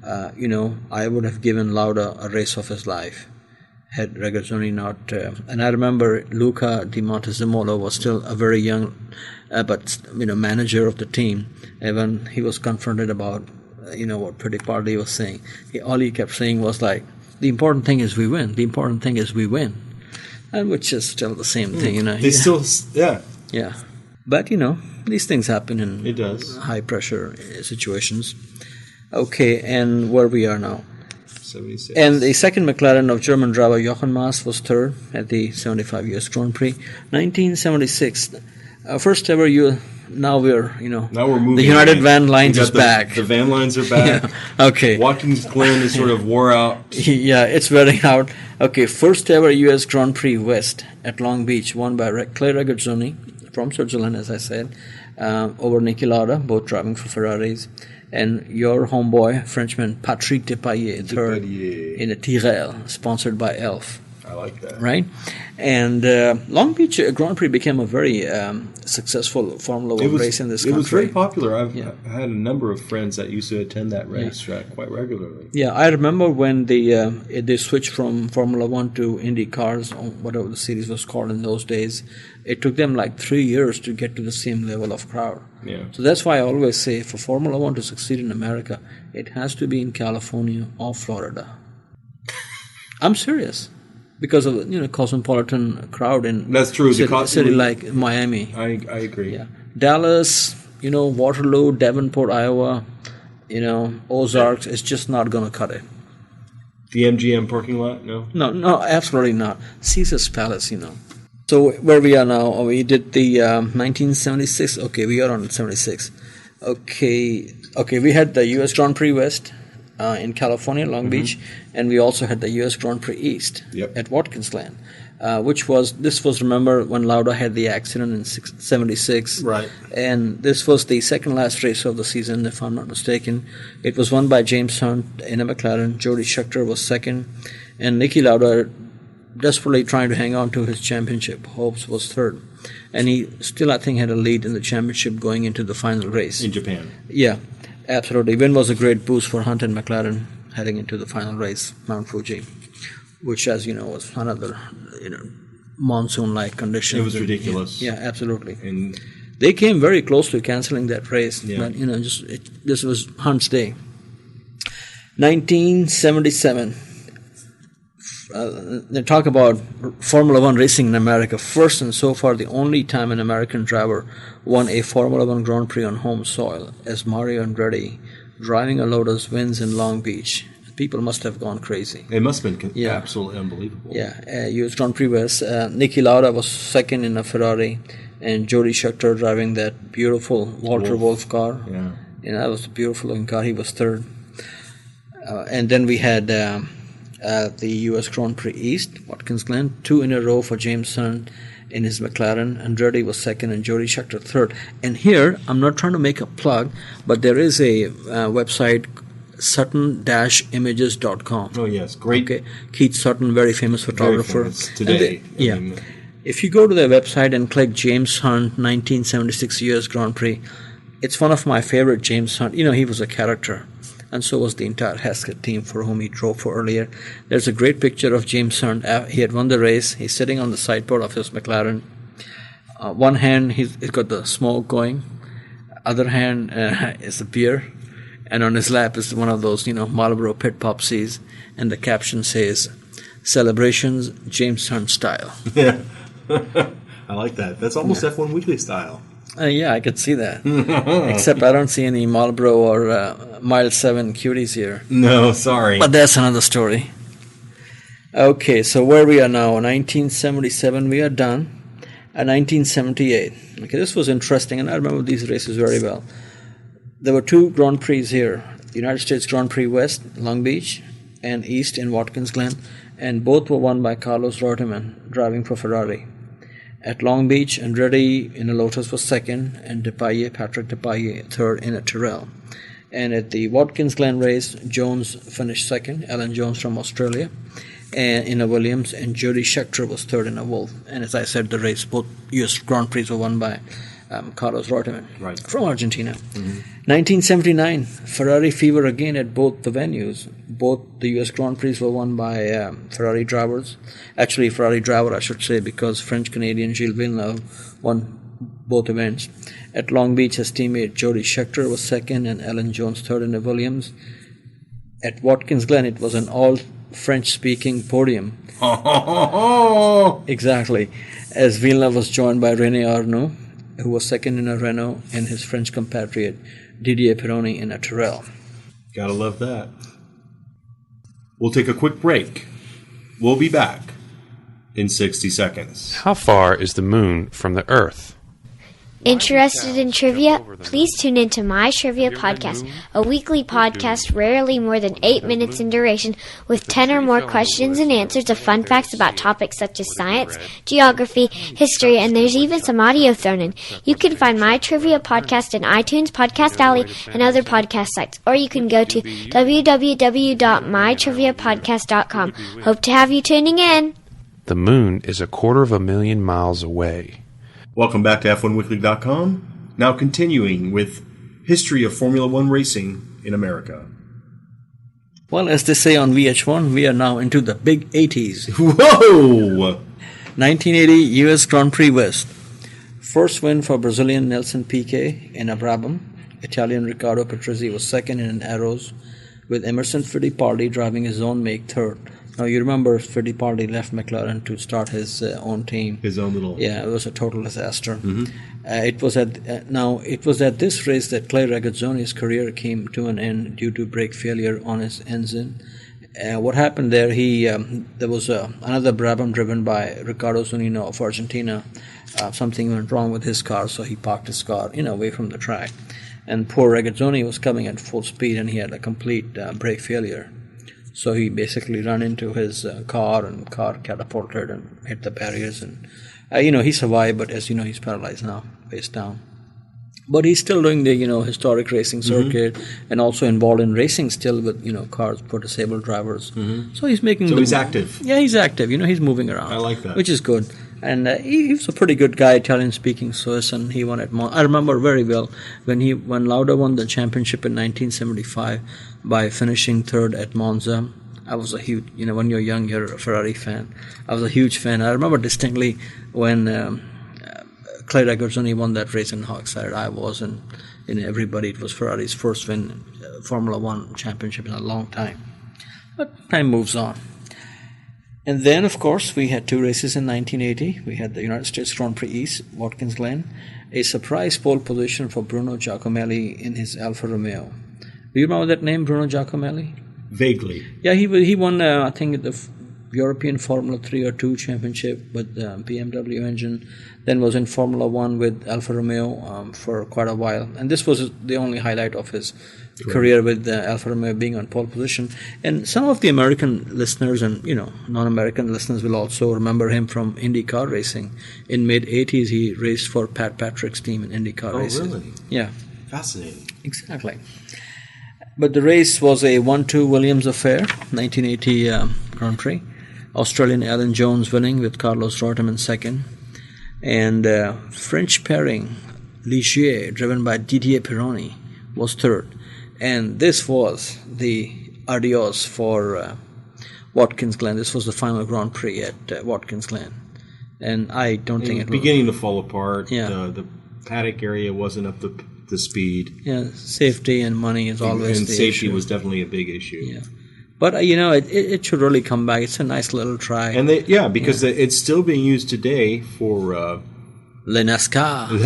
I would have given Lauda a race of his life had Regazzoni not... and I remember Luca Di Montezemolo was still a very young, manager of the team. And when he was confronted about, what Fittipaldi was saying, all he kept saying was like, the important thing is we win. The important thing is we win. And which is still the same thing, They still, yeah. Yeah. But, these things happen in it does. high-pressure situations. Okay, and where we are now. 76. And the second McLaren of German driver Jochen Mass was third at the 75 US Grand Prix. 1976, first ever now we're moving. The United Van Lines is back. The van lines are back. Yeah. Okay. Watkins Glen is sort of wore out. Yeah, it's wearing out. Okay, first ever US Grand Prix West at Long Beach, won by Clay Regazzoni from Switzerland, as I said, over Niki Lauda, both driving for Ferraris. And your homeboy, Frenchman Patrick Depailler, third in a Tyrrell, sponsored by Elf. I like that. Right? And Long Beach Grand Prix became a very successful Formula One race in this country. It was very popular. I've had a number of friends that used to attend that race quite regularly. Yeah, I remember when they switched from Formula One to Indy cars, or whatever the series was called in those days. It took them like 3 years to get to the same level of crowd. Yeah. So that's why I always say, for Formula One to succeed in America, it has to be in California or Florida. I'm serious. Because of cosmopolitan crowd in that's true. City like Miami. I agree. Yeah, Dallas, Waterloo, Davenport, Iowa, Ozarks. It's just not going to cut it. The MGM parking lot, no. No, absolutely not. Caesar's Palace, So where we are now, we did the 1976. Okay, we are on 76. Okay, we had the U.S. Grand Prix West in California, Long Beach, and we also had the U.S. Grand Prix East at Watkins Glen, remember, when Lauda had the accident in 76. Right. And this was the second last race of the season, if I'm not mistaken. It was won by James Hunt in a McLaren. Jody Scheckter was second. And Niki Lauda, desperately trying to hang on to his championship hopes, was third. And he still, I think, had a lead in the championship going into the final race. In Japan. Yeah, absolutely. Win was a great boost for Hunt and McLaren heading into the final race, Mount Fuji, which, as you know, was another monsoon-like condition. It was ridiculous. Yeah, absolutely. And they came very close to canceling that race, but this was Hunt's day. 1977. They talk about Formula One racing in America. First and so far the only time an American driver won a Formula One Grand Prix on home soil, as Mario Andretti, driving a Lotus, wins in Long Beach. People must have gone crazy. it must have been absolutely unbelievable. Yeah, U.S. Grand Prix West. Niki Lauda was second in a Ferrari, and Jody Scheckter driving that beautiful Walter Wolf car. Yeah. That was a beautiful looking car. He was third. And then we had the U.S. Grand Prix East, Watkins Glen, 2 in a row for James Hunt in his McLaren. Andretti was second and Jody Scheckter third. And here, I'm not trying to make a plug, but there is a website, Sutton-images.com. Oh, yes. Great. Okay. Keith Sutton, very famous photographer. Very famous today. If you go to their website and click James Hunt 1976 US Grand Prix, it's one of my favorite James Hunt. He was a character, and so was the entire Heskett team for whom he drove for earlier. There's a great picture of James Hunt. He had won the race. He's sitting on the sideboard of his McLaren. One hand, he's got the smoke going. Other hand is the beer. And on his lap is one of those, Marlboro Pit Popsies. And the caption says, "Celebrations, James Hunt style." Yeah. I like that. That's almost F1 Weekly style. Yeah, I could see that. Except I don't see any Marlboro or Mile 7 cuties here. No, sorry. But that's another story. Okay, so where we are now, 1977, we are done. 1978. Okay, this was interesting, and I remember these races very well. There were 2 Grand Prix here, the United States Grand Prix West, Long Beach, and East in Watkins Glen, and both were won by Carlos Reutemann, driving for Ferrari. At Long Beach, Andretti in a Lotus was second, and Patrick Depailler third in a Tyrrell. And at the Watkins Glen race, Jones finished second, Alan Jones from Australia, and in a Williams, and Jody Scheckter was third in a Wolf. And as I said, the race, both U.S. Grand Prix were won by Carlos Reutemann from Argentina. 1979, Ferrari fever again at both the venues. Both the U.S. Grand Prix were won by Ferrari drivers. Actually, Ferrari driver, I should say, because French-Canadian Gilles Villeneuve won both events. At Long Beach, his teammate Jody Scheckter was second and Alan Jones third in a Williams. At Watkins Glen, it was an all-French-speaking podium. Exactly. As Villeneuve was joined by René Arnoux, who was second in a Renault, and his French compatriot Didier Pironi in a Tyrrell. Gotta love that. We'll take a quick break. We'll be back in 60 seconds. How far is the moon from the Earth? Interested in trivia? Please tune into My Trivia Podcast, a weekly podcast rarely more than 8 minutes in duration with 10 or more questions and answers of fun facts about topics such as science, geography, history, and there's even some audio thrown in. You can find My Trivia Podcast in iTunes, Podcast Alley, and other podcast sites, or you can go to www.mytriviapodcast.com. Hope to have you tuning in. The moon is 250,000 miles away. Welcome back to F1Weekly.com. Now continuing with history of Formula One racing in America. Well, as they say on VH1, we are now into the big 80s. Whoa! 1980 U.S. Grand Prix West. First win for Brazilian Nelson Piquet in a Brabham. Italian Riccardo Patrese was second in an Arrows, with Emerson Fittipaldi driving his own make third. Now, you remember Fittipaldi left McLaren to start his own team. His own little... Yeah, it was a total disaster. It was at this race that Clay Regazzoni's career came to an end due to brake failure on his engine. What happened there, there was another Brabham driven by Ricardo Zunino of Argentina. Something went wrong with his car, so he parked his car away from the track. and poor Regazzoni was coming at full speed, and he had a complete brake failure. So he basically ran into his car, and car catapulted and hit the barriers, and he survived, but as you know, he's paralyzed now, face down. But he's still doing the historic racing circuit, and also involved in racing still with cars for disabled drivers. So he's making. So he's active. Yeah, he's active. He's moving around. I like that, which is good. And he was a pretty good guy, Italian-speaking Swiss, and he won at I remember very well when Lauda won the championship in 1975 by finishing third at Monza. I was a huge, when you're young, you're a Ferrari fan. I was a huge fan. I remember distinctly when Clay Regazzoni won that race, and how excited I was, and everybody. It was Ferrari's first win Formula One championship in a long time. But time moves on. And then, of course, we had two races in 1980. We had the United States Grand Prix East, Watkins Glen, a surprise pole position for Bruno Giacomelli in his Alfa Romeo. Do you remember that name, Bruno Giacomelli? Vaguely. Yeah, he won, I think, the European Formula 3 or 2 championship with the BMW engine, then was in Formula 1 with Alfa Romeo for quite a while. And this was the only highlight of his career with Alfa Romeo, being on pole position. And some of the American listeners and non-American listeners will also remember him from IndyCar racing. In mid-80s, he raced for Pat Patrick's team in IndyCar races. Oh, really? Yeah. Fascinating. Exactly. But the race was a 1-2 Williams affair, 1980 Grand Prix. Australian Alan Jones winning with Carlos Reutemann second. And French pairing Ligier, driven by Didier Pironi, was third. And this was the adios for Watkins Glen. This was the final Grand Prix at Watkins Glen. And I don't think it was beginning to fall apart. Yeah. The paddock area wasn't up to speed. Yeah, safety and money is always and the safety issue. was definitely a big issue. Yeah. But, it should really come back. It's a nice little try. And because it's still being used today for Le NASCAR. Le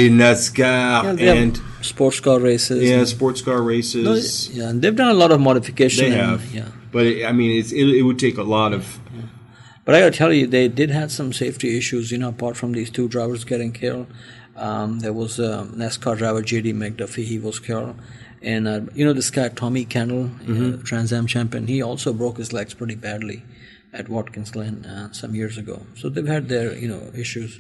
NASCAR. And sports car races. Yeah, sports car races. Yeah, and they've done a lot of modification. They have. Yeah. But, it would take a lot of... Yeah. But I got to tell you, they did have some safety issues, apart from these two drivers getting killed. There was NASCAR driver J.D. McDuffie, he was killed. And, this guy, Tommy Kendall, Trans Am champion, he also broke his legs pretty badly at Watkins Glen some years ago. So they've had their, issues.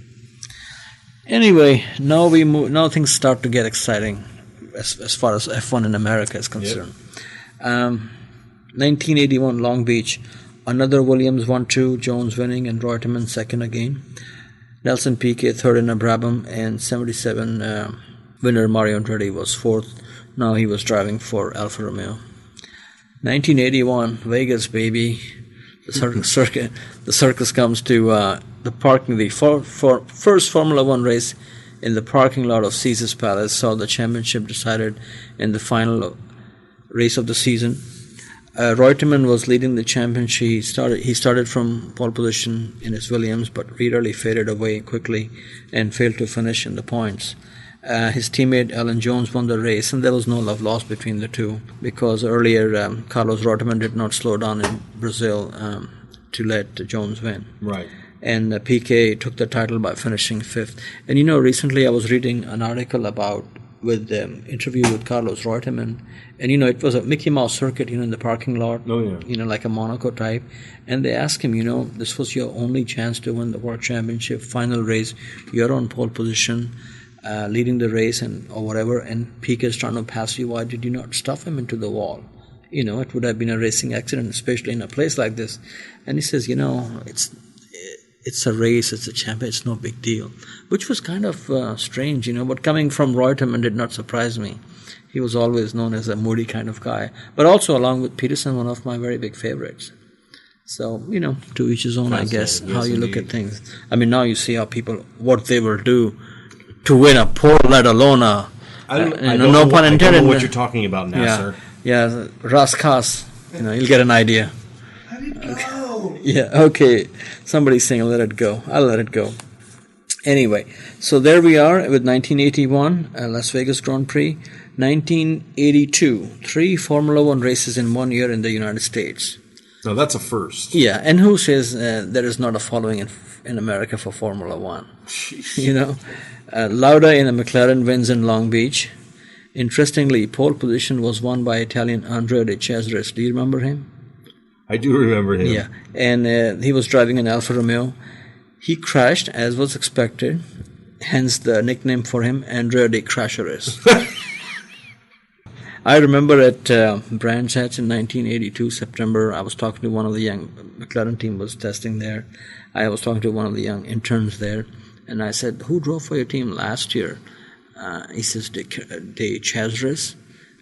Anyway, now things start to get exciting as far as F1 in America is concerned. Yep. 1981 Long Beach, another Williams 1-2, Jones winning and Reutemann second again. Nelson Piquet third in a Brabham, and 77 winner Mario Andretti was fourth. Now he was driving for Alfa Romeo. 1981 Vegas, baby. The circus comes to the parking. The first Formula One race in the parking lot of Caesars Palace saw the championship decided in the final race of the season. Reutemann was leading the championship. He started from pole position in his Williams, but really faded away quickly and failed to finish in the points. His teammate Alan Jones won the race, and there was no love lost between the two, because earlier Carlos Reutemann did not slow down in Brazil to let Jones win. Right. And Piquet took the title by finishing fifth. And recently I was reading an article with interview with Carlos Reutemann, and it was a Mickey Mouse circuit, in the parking lot. Oh yeah. Like a Monaco type. And they asked him, this was your only chance to win the World Championship, final race. You're on pole position, leading the race or whatever, and Piquet's trying to pass you. Why did you not stuff him into the wall? It would have been a racing accident, especially in a place like this. And he says, it's a race, it's a champion, it's no big deal. Which was kind of strange, but coming from Reutemann did not surprise me. He was always known as a moody kind of guy. But also, along with Peterson, one of my very big favorites. So, to each his own, I guess, yes, how you look at things. Now you see how what they will do to win a pole, let alone a... I don't know what you're talking about, Nasir. Yeah, Raskas, you'll get an idea. Let it go. Yeah, okay. Somebody's saying let it go. I'll let it go. Anyway, so there we are with 1981 Las Vegas Grand Prix. 1982, 3 Formula One races in 1 year in the United States. Now that's a first. Yeah, and who says there is not a following in America for Formula One? Lauda in a McLaren wins in Long Beach. Interestingly, pole position was won by Italian Andrea De Cesaris. Do you remember him? I do remember him. Yeah, and he was driving an Alfa Romeo. He crashed, as was expected, hence the nickname for him, Andrea De Crasheris. I remember at Brands Hatch in 1982, September, I was talking to one of the young, McLaren team was testing there. I was talking to one of the young interns there, and I said, who drove for your team last year? He says, De Cesaris.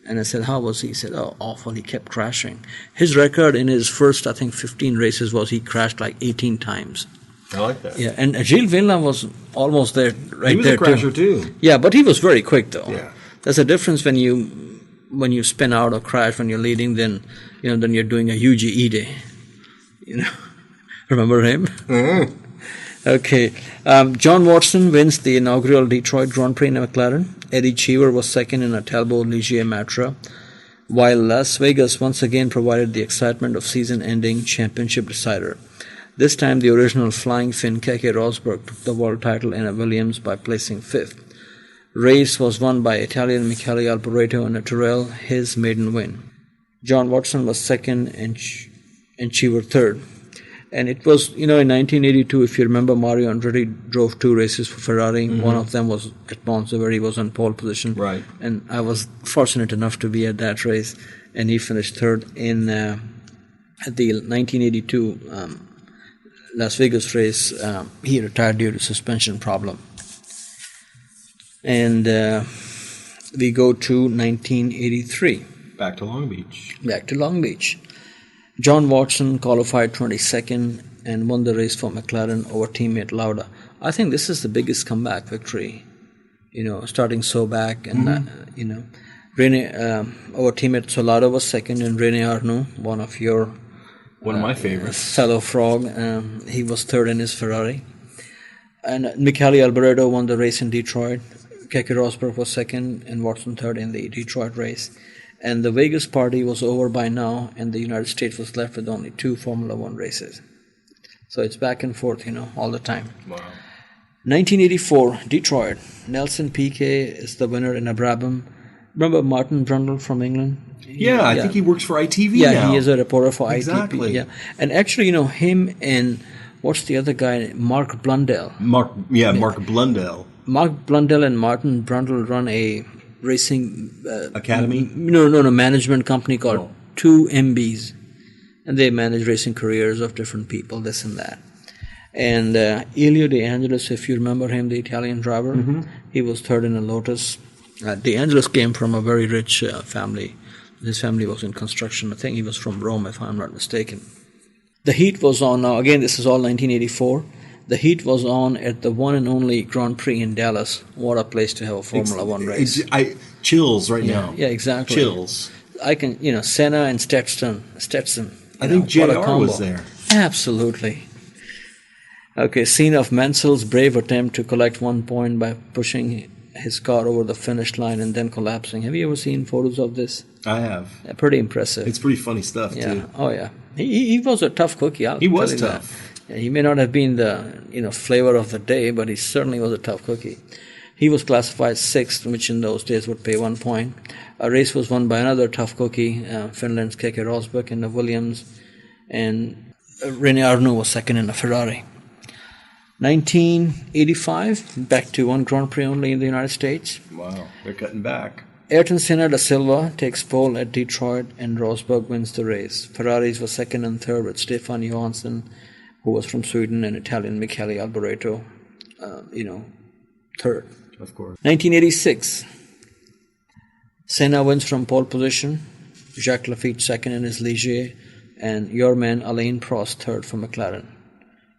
And I said, how was he? He said, oh, awful. He kept crashing. His record in his first, I think, 15 races was he crashed like 18 times. I like that. Yeah, and Gilles Villeneuve was almost there, right there. He was a crasher too. Yeah, but he was very quick though. Yeah. There's a difference when you spin out or crash when you're leading, then you're doing a huge E-Day. Remember him? Mm-hmm. Okay. John Watson wins the inaugural Detroit Grand Prix in a McLaren. Eddie Cheever was second in a Talbot Ligier Matra, while Las Vegas once again provided the excitement of season-ending championship decider. This time, the original Flying Finn Keke Rosberg took the world title in a Williams by placing fifth. Race was won by Italian Michele Alboreto in a Tyrrell, his maiden win. John Watson was second and Cheever third. And it was, in 1982, if you remember, Mario Andretti drove two races for Ferrari. Mm-hmm. One of them was at Monza, where he was on pole position. Right. And I was fortunate enough to be at that race, and he finished third in at the 1982 Las Vegas race. He retired due to suspension problem. And we go to 1983. Back to Long Beach. John Watson qualified 22nd and won the race for McLaren over teammate Lauda. I think this is the biggest comeback victory, starting so back. And, Rene, our teammate Lauda was second, and Rene Arnoux, one of my favorites. Fellow Frog, he was third in his Ferrari. And Michele Alboreto won the race in Detroit. Keke Rosberg was second and Watson third in the Detroit race. And the Vegas party was over by now, and the United States was left with only 2 Formula One races. So it's back and forth, all the time. Wow. 1984, Detroit. Nelson Piquet is the winner in a Brabham. Remember Martin Brundle from England? Yeah, I think he works for ITV now. Yeah, he is a reporter for exactly. ITV. Yeah, and actually, him and what's the other guy? Mark Blundell. Mark Blundell. Mark Blundell and Martin Brundle run a racing academy. No, management company called 2MBs, and they manage racing careers of different people, this and that. And Elio De Angelis, if you remember him, the Italian driver, he was third in a Lotus. De Angelis came from a very rich family. His family was in construction. I think he was from Rome, if I'm not mistaken. The heat was on now. Again, this is all 1984. The heat was on at the one and only Grand Prix in Dallas. What a place to have a Formula One race. Chills right now. Yeah, exactly. Chills. I can, Senna and Stetson. I think JR was there. Absolutely. Okay, scene of Mansell's brave attempt to collect 1 point by pushing his car over the finish line and then collapsing. Have you ever seen photos of this? I have. Yeah, pretty impressive. It's pretty funny stuff, too. Oh, yeah. He was a tough cookie. He was tough. Yeah, he may not have been the flavor of the day, but he certainly was a tough cookie. He was classified 6th, which in those days would pay 1 point. A race was won by another tough cookie, Finland's Keke Rosberg in the Williams, and Rene Arnoux was second in a Ferrari. 1985, back to one Grand Prix only in the United States. Wow, they're cutting back. Ayrton Senna da Silva takes pole at Detroit, and Rosberg wins the race. Ferraris were second and third with Stefan Johansson, who was from Sweden, and Italian Michele Alboreto, third. Of course. 1986. Senna wins from pole position. Jacques Lafitte second in his Ligier, and your man Alain Prost third for McLaren.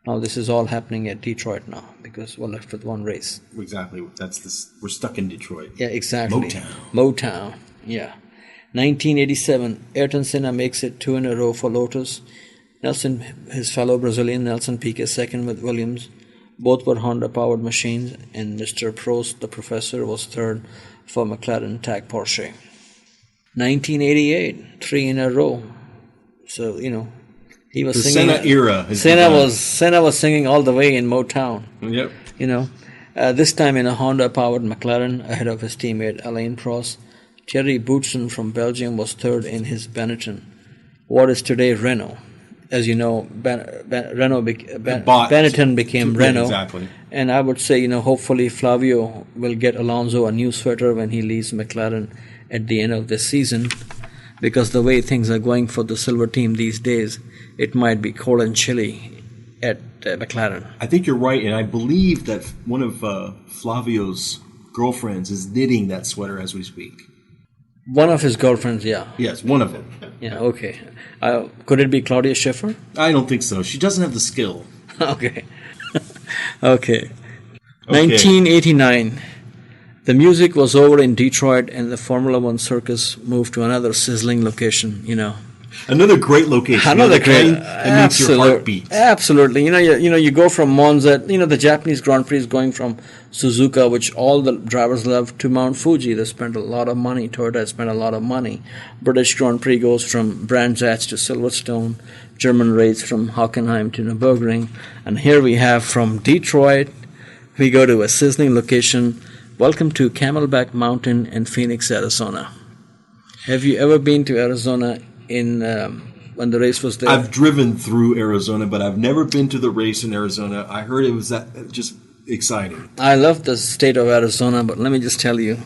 Now this is all happening at Detroit now because we're left with one race. Exactly. We're stuck in Detroit. Yeah, exactly. Motown. Yeah. 1987. Ayrton Senna makes it 2 in a row for Lotus. Nelson, his fellow Brazilian Nelson Piquet second with Williams. Both were Honda-powered machines, and Mr. Prost, the professor, was third for McLaren Tag Porsche. 1988, 3 in a row. So, he was singing. The Senna era. Senna was singing all the way in Motown. Yep. This time in a Honda-powered McLaren ahead of his teammate Alain Prost. Thierry Boutsen from Belgium was third in his Benetton, what is today Renault. As you know, Benetton became Renault. Exactly. And I would say, hopefully Flavio will get Alonso a new sweater when he leaves McLaren at the end of this season, because the way things are going for the silver team these days, it might be cold and chilly at McLaren. I think you're right, and I believe that one of Flavio's girlfriends is knitting that sweater as we speak. One of his girlfriends, yeah. Yes, one of them. Yeah, okay. Could it be Claudia Schiffer? I don't think so. She doesn't have the skill. Okay. Okay. 1989. The music was over in Detroit, and the Formula One circus moved to another sizzling location, Another great location. Another great, that makes your heart beat. Absolutely. You go from Monza. The Japanese Grand Prix is going from Suzuka, which all the drivers love, to Mount Fuji. They spent a lot of money. Toyota spent a lot of money. British Grand Prix goes from Brands Hatch to Silverstone. German race from Hockenheim to Nürburgring. And here we have from Detroit, we go to a sizzling location. Welcome to Camelback Mountain in Phoenix, Arizona. Have you ever been to Arizona when the race was there? I've driven through Arizona, but I've never been to the race in Arizona. I heard it was just exciting. I love the state of Arizona, but let me just tell you,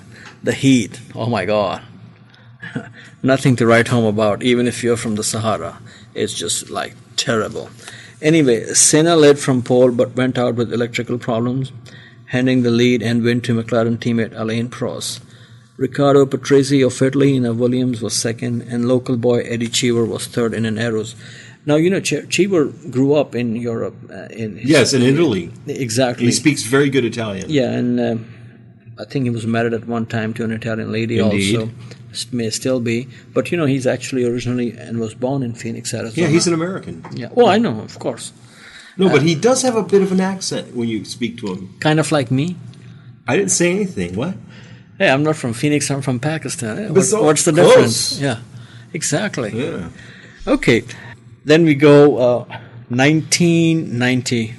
the heat, oh my God. Nothing to write home about, even if you're from the Sahara. It's just like terrible. Anyway, Senna led from pole but went out with electrical problems, handing the lead and win to McLaren teammate Alain Prost. Riccardo Patrese of Italy in a Williams was second, and local boy Eddie Cheever was third in an Arrows. Now, Cheever grew up in Europe. In Italy. Exactly. He speaks very good Italian. Yeah, and I think he was married at one time to an Italian lady. Indeed. Also. May still be. But, he's actually originally and was born in Phoenix, Arizona. Yeah, he's an American. Yeah. Well, I know, of course. No, but he does have a bit of an accent when you speak to him. Kind of like me. I didn't say anything. What? Hey, I'm not from Phoenix, I'm from Pakistan. Hey, what's the close. difference? Yeah, exactly. Yeah. Okay, then we go 1990.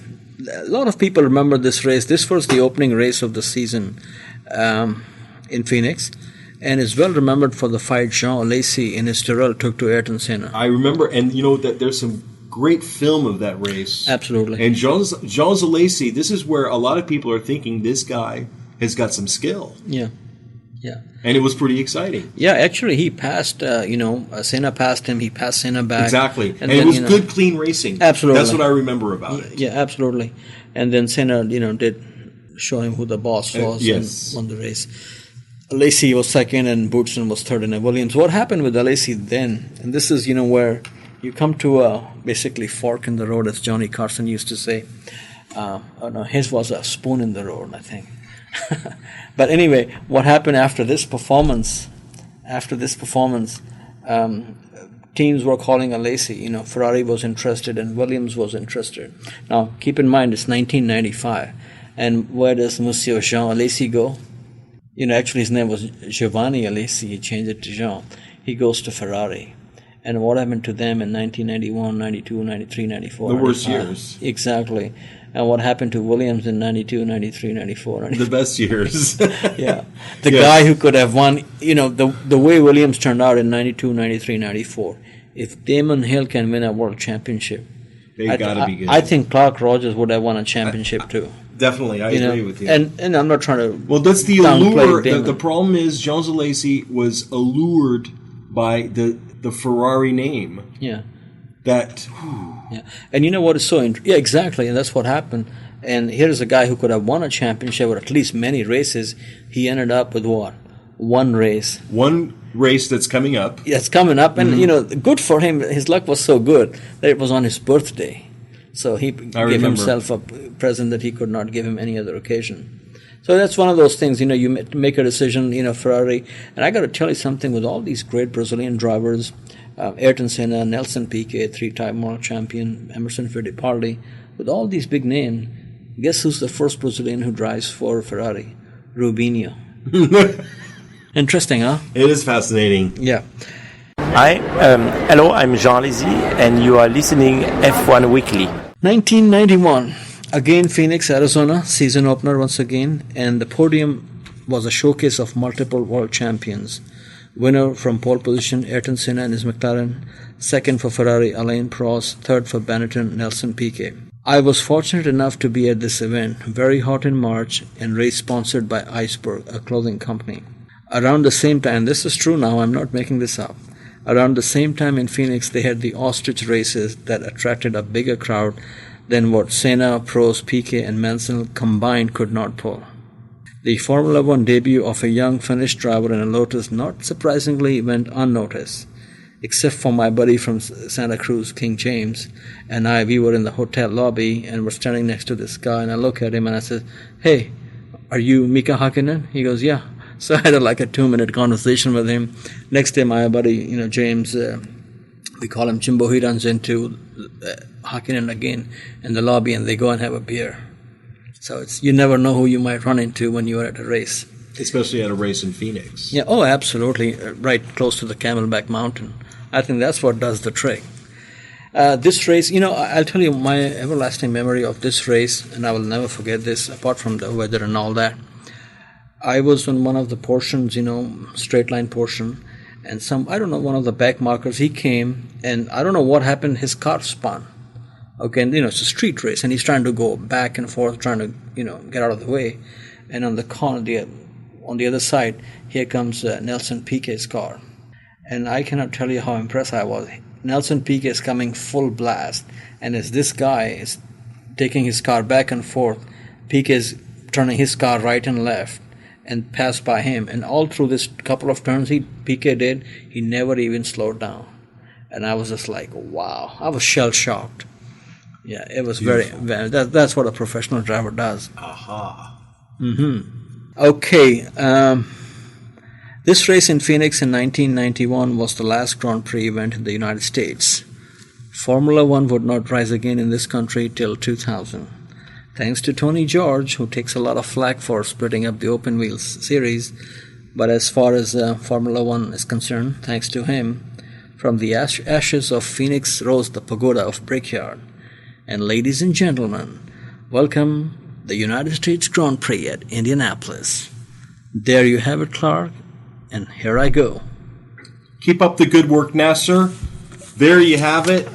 A lot of people remember this race. This was the opening race of the season in Phoenix, and is well remembered for the fight Jean Alesi in his Tyrrell took to Ayrton Senna. I remember, and that there's some great film of that race. Absolutely. And Jean Alesi, this is where a lot of people are thinking this guy has got some skill. Yeah. Yeah. And it was pretty exciting. Yeah, actually, he passed, Senna passed him, he passed Senna back. Exactly. And it was good, clean racing. Absolutely. That's what I remember about it. Yeah, absolutely. And then Senna, did show him who the boss was and won the race. Alesi was second and Boutsen was third in a Williams. What happened with Alesi then, and this is, where you come to a basically fork in the road, as Johnny Carson used to say. His was a spoon in the road, I think. But anyway, what happened after this performance? Teams were calling Alesi. Ferrari was interested and Williams was interested. Now, keep in mind, it's 1995. And where does Monsieur Jean Alesi go? Actually his name was Giovanni Alesi. He changed it to Jean. He goes to Ferrari. And what happened to them in 1991, 92, 93, 94? The worst years. Exactly. And what happened to Williams in 92, 93, 94? 95? The best years. Yeah. The guy who could have won, the way Williams turned out in 92, 93, 94. If Damon Hill can win a world championship, they got to be good. I think Clark Rogers would have won a championship too. Definitely, I agree with you. And I'm not trying to. Well, that's the allure. The problem is, Jean Alesi was allured by the Ferrari name. Yeah. That. Yeah, and you know what is so yeah, exactly, and that's what happened. And here's a guy who could have won a championship or at least many races. He ended up with what? One race. One race that's coming up. Yeah, it's coming up, and good for him. His luck was so good that it was on his birthday, so he gave himself a present that he could not give him any other occasion. So that's one of those things. You make a decision. Ferrari, and I got to tell you something. With all these great Brazilian drivers. Ayrton Senna, Nelson Piquet, three-time world champion, Emerson Fittipaldi, with all these big names, guess who's the first Brazilian who drives for Ferrari? Rubinho. Interesting, huh? It is fascinating. Yeah. Hi, hello, I'm Jean Alesi, and you are listening F1 Weekly. 1991, again Phoenix, Arizona, season opener once again, and the podium was a showcase of multiple world champions. Winner from pole position, Ayrton Senna in his McLaren. Second for Ferrari, Alain Prost. Third for Benetton, Nelson Piquet. I was fortunate enough to be at this event, very hot in March, and race sponsored by Iceberg, a clothing company. Around the same time, this is true now, I'm not making this up. Around the same time in Phoenix, they had the ostrich races that attracted a bigger crowd than what Senna, Prost, Piquet, and Mansell combined could not pull. The Formula One debut of a young Finnish driver in a Lotus, not surprisingly, went unnoticed. Except for my buddy from Santa Cruz, King James, and we were in the hotel lobby and we're standing next to this guy, and I look at him and I said, "Hey, are you Mika Hakkinen?" He goes, "Yeah." So I had a 2-minute conversation with him. Next day, my buddy, James, we call him Jimbo, he runs into Hakkinen again in the lobby, and they go and have a beer. So you never know who you might run into when you are at a race. Especially at a race in Phoenix. Yeah, oh, absolutely. Right close to the Camelback Mountain. I think that's what does the trick. This race, I'll tell you my everlasting memory of this race, and I will never forget this, apart from the weather and all that. I was on one of the portions, straight line portion, and one of the back markers, he came, and I don't know what happened, his car spun. Okay, and it's a street race, and he's trying to go back and forth, trying to, get out of the way. And on the other side, here comes Nelson Piquet's car. And I cannot tell you how impressed I was. Nelson Piquet is coming full blast, and as this guy is taking his car back and forth, Piquet is turning his car right and left and passed by him. And all through this couple of turns Piquet he never even slowed down. And I was just like, wow. I was shell-shocked. Yeah, it was beautiful. That's what a professional driver does. Aha. Mm-hmm. Okay, this race in Phoenix in 1991 was the last Grand Prix event in the United States. Formula One would not rise again in this country till 2000. Thanks to Tony George, who takes a lot of flack for splitting up the open wheels series, but as far as Formula One is concerned, thanks to him, from the ashes of Phoenix rose the pagoda of Brickyard. And ladies and gentlemen, welcome the United States Grand Prix at Indianapolis. There you have it, Clark. And here I go. Keep up the good work, Nasir. There you have it.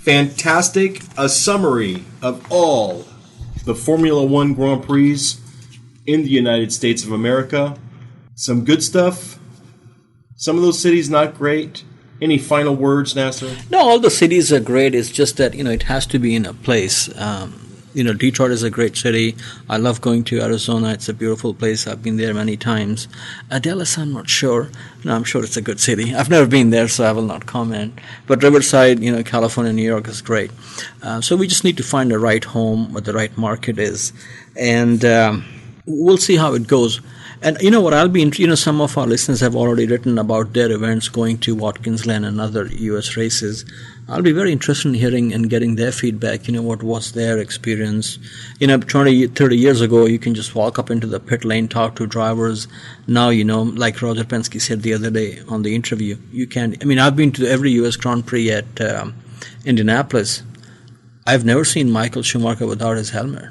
Fantastic. A summary of all the Formula One Grand Prix in the United States of America. Some good stuff. Some of those cities not great. Any final words, Nasir? No, all the cities are great. It's just that, it has to be in a place. Detroit is a great city. I love going to Arizona. It's a beautiful place. I've been there many times. Dallas, I'm not sure. No, I'm sure it's a good city. I've never been there, so I will not comment. But Riverside, California, New York is great. So we just need to find the right home, what the right market is. And we'll see how it goes. And I'll be, some of our listeners have already written about their events going to Watkins Glen and other U.S. races. I'll be very interested in hearing and getting their feedback, what was their experience. 20, 30 years ago, you can just walk up into the pit lane, talk to drivers. Now, like Roger Penske said the other day on the interview, you can, I've been to every U.S. Grand Prix at Indianapolis. I've never seen Michael Schumacher without his helmet.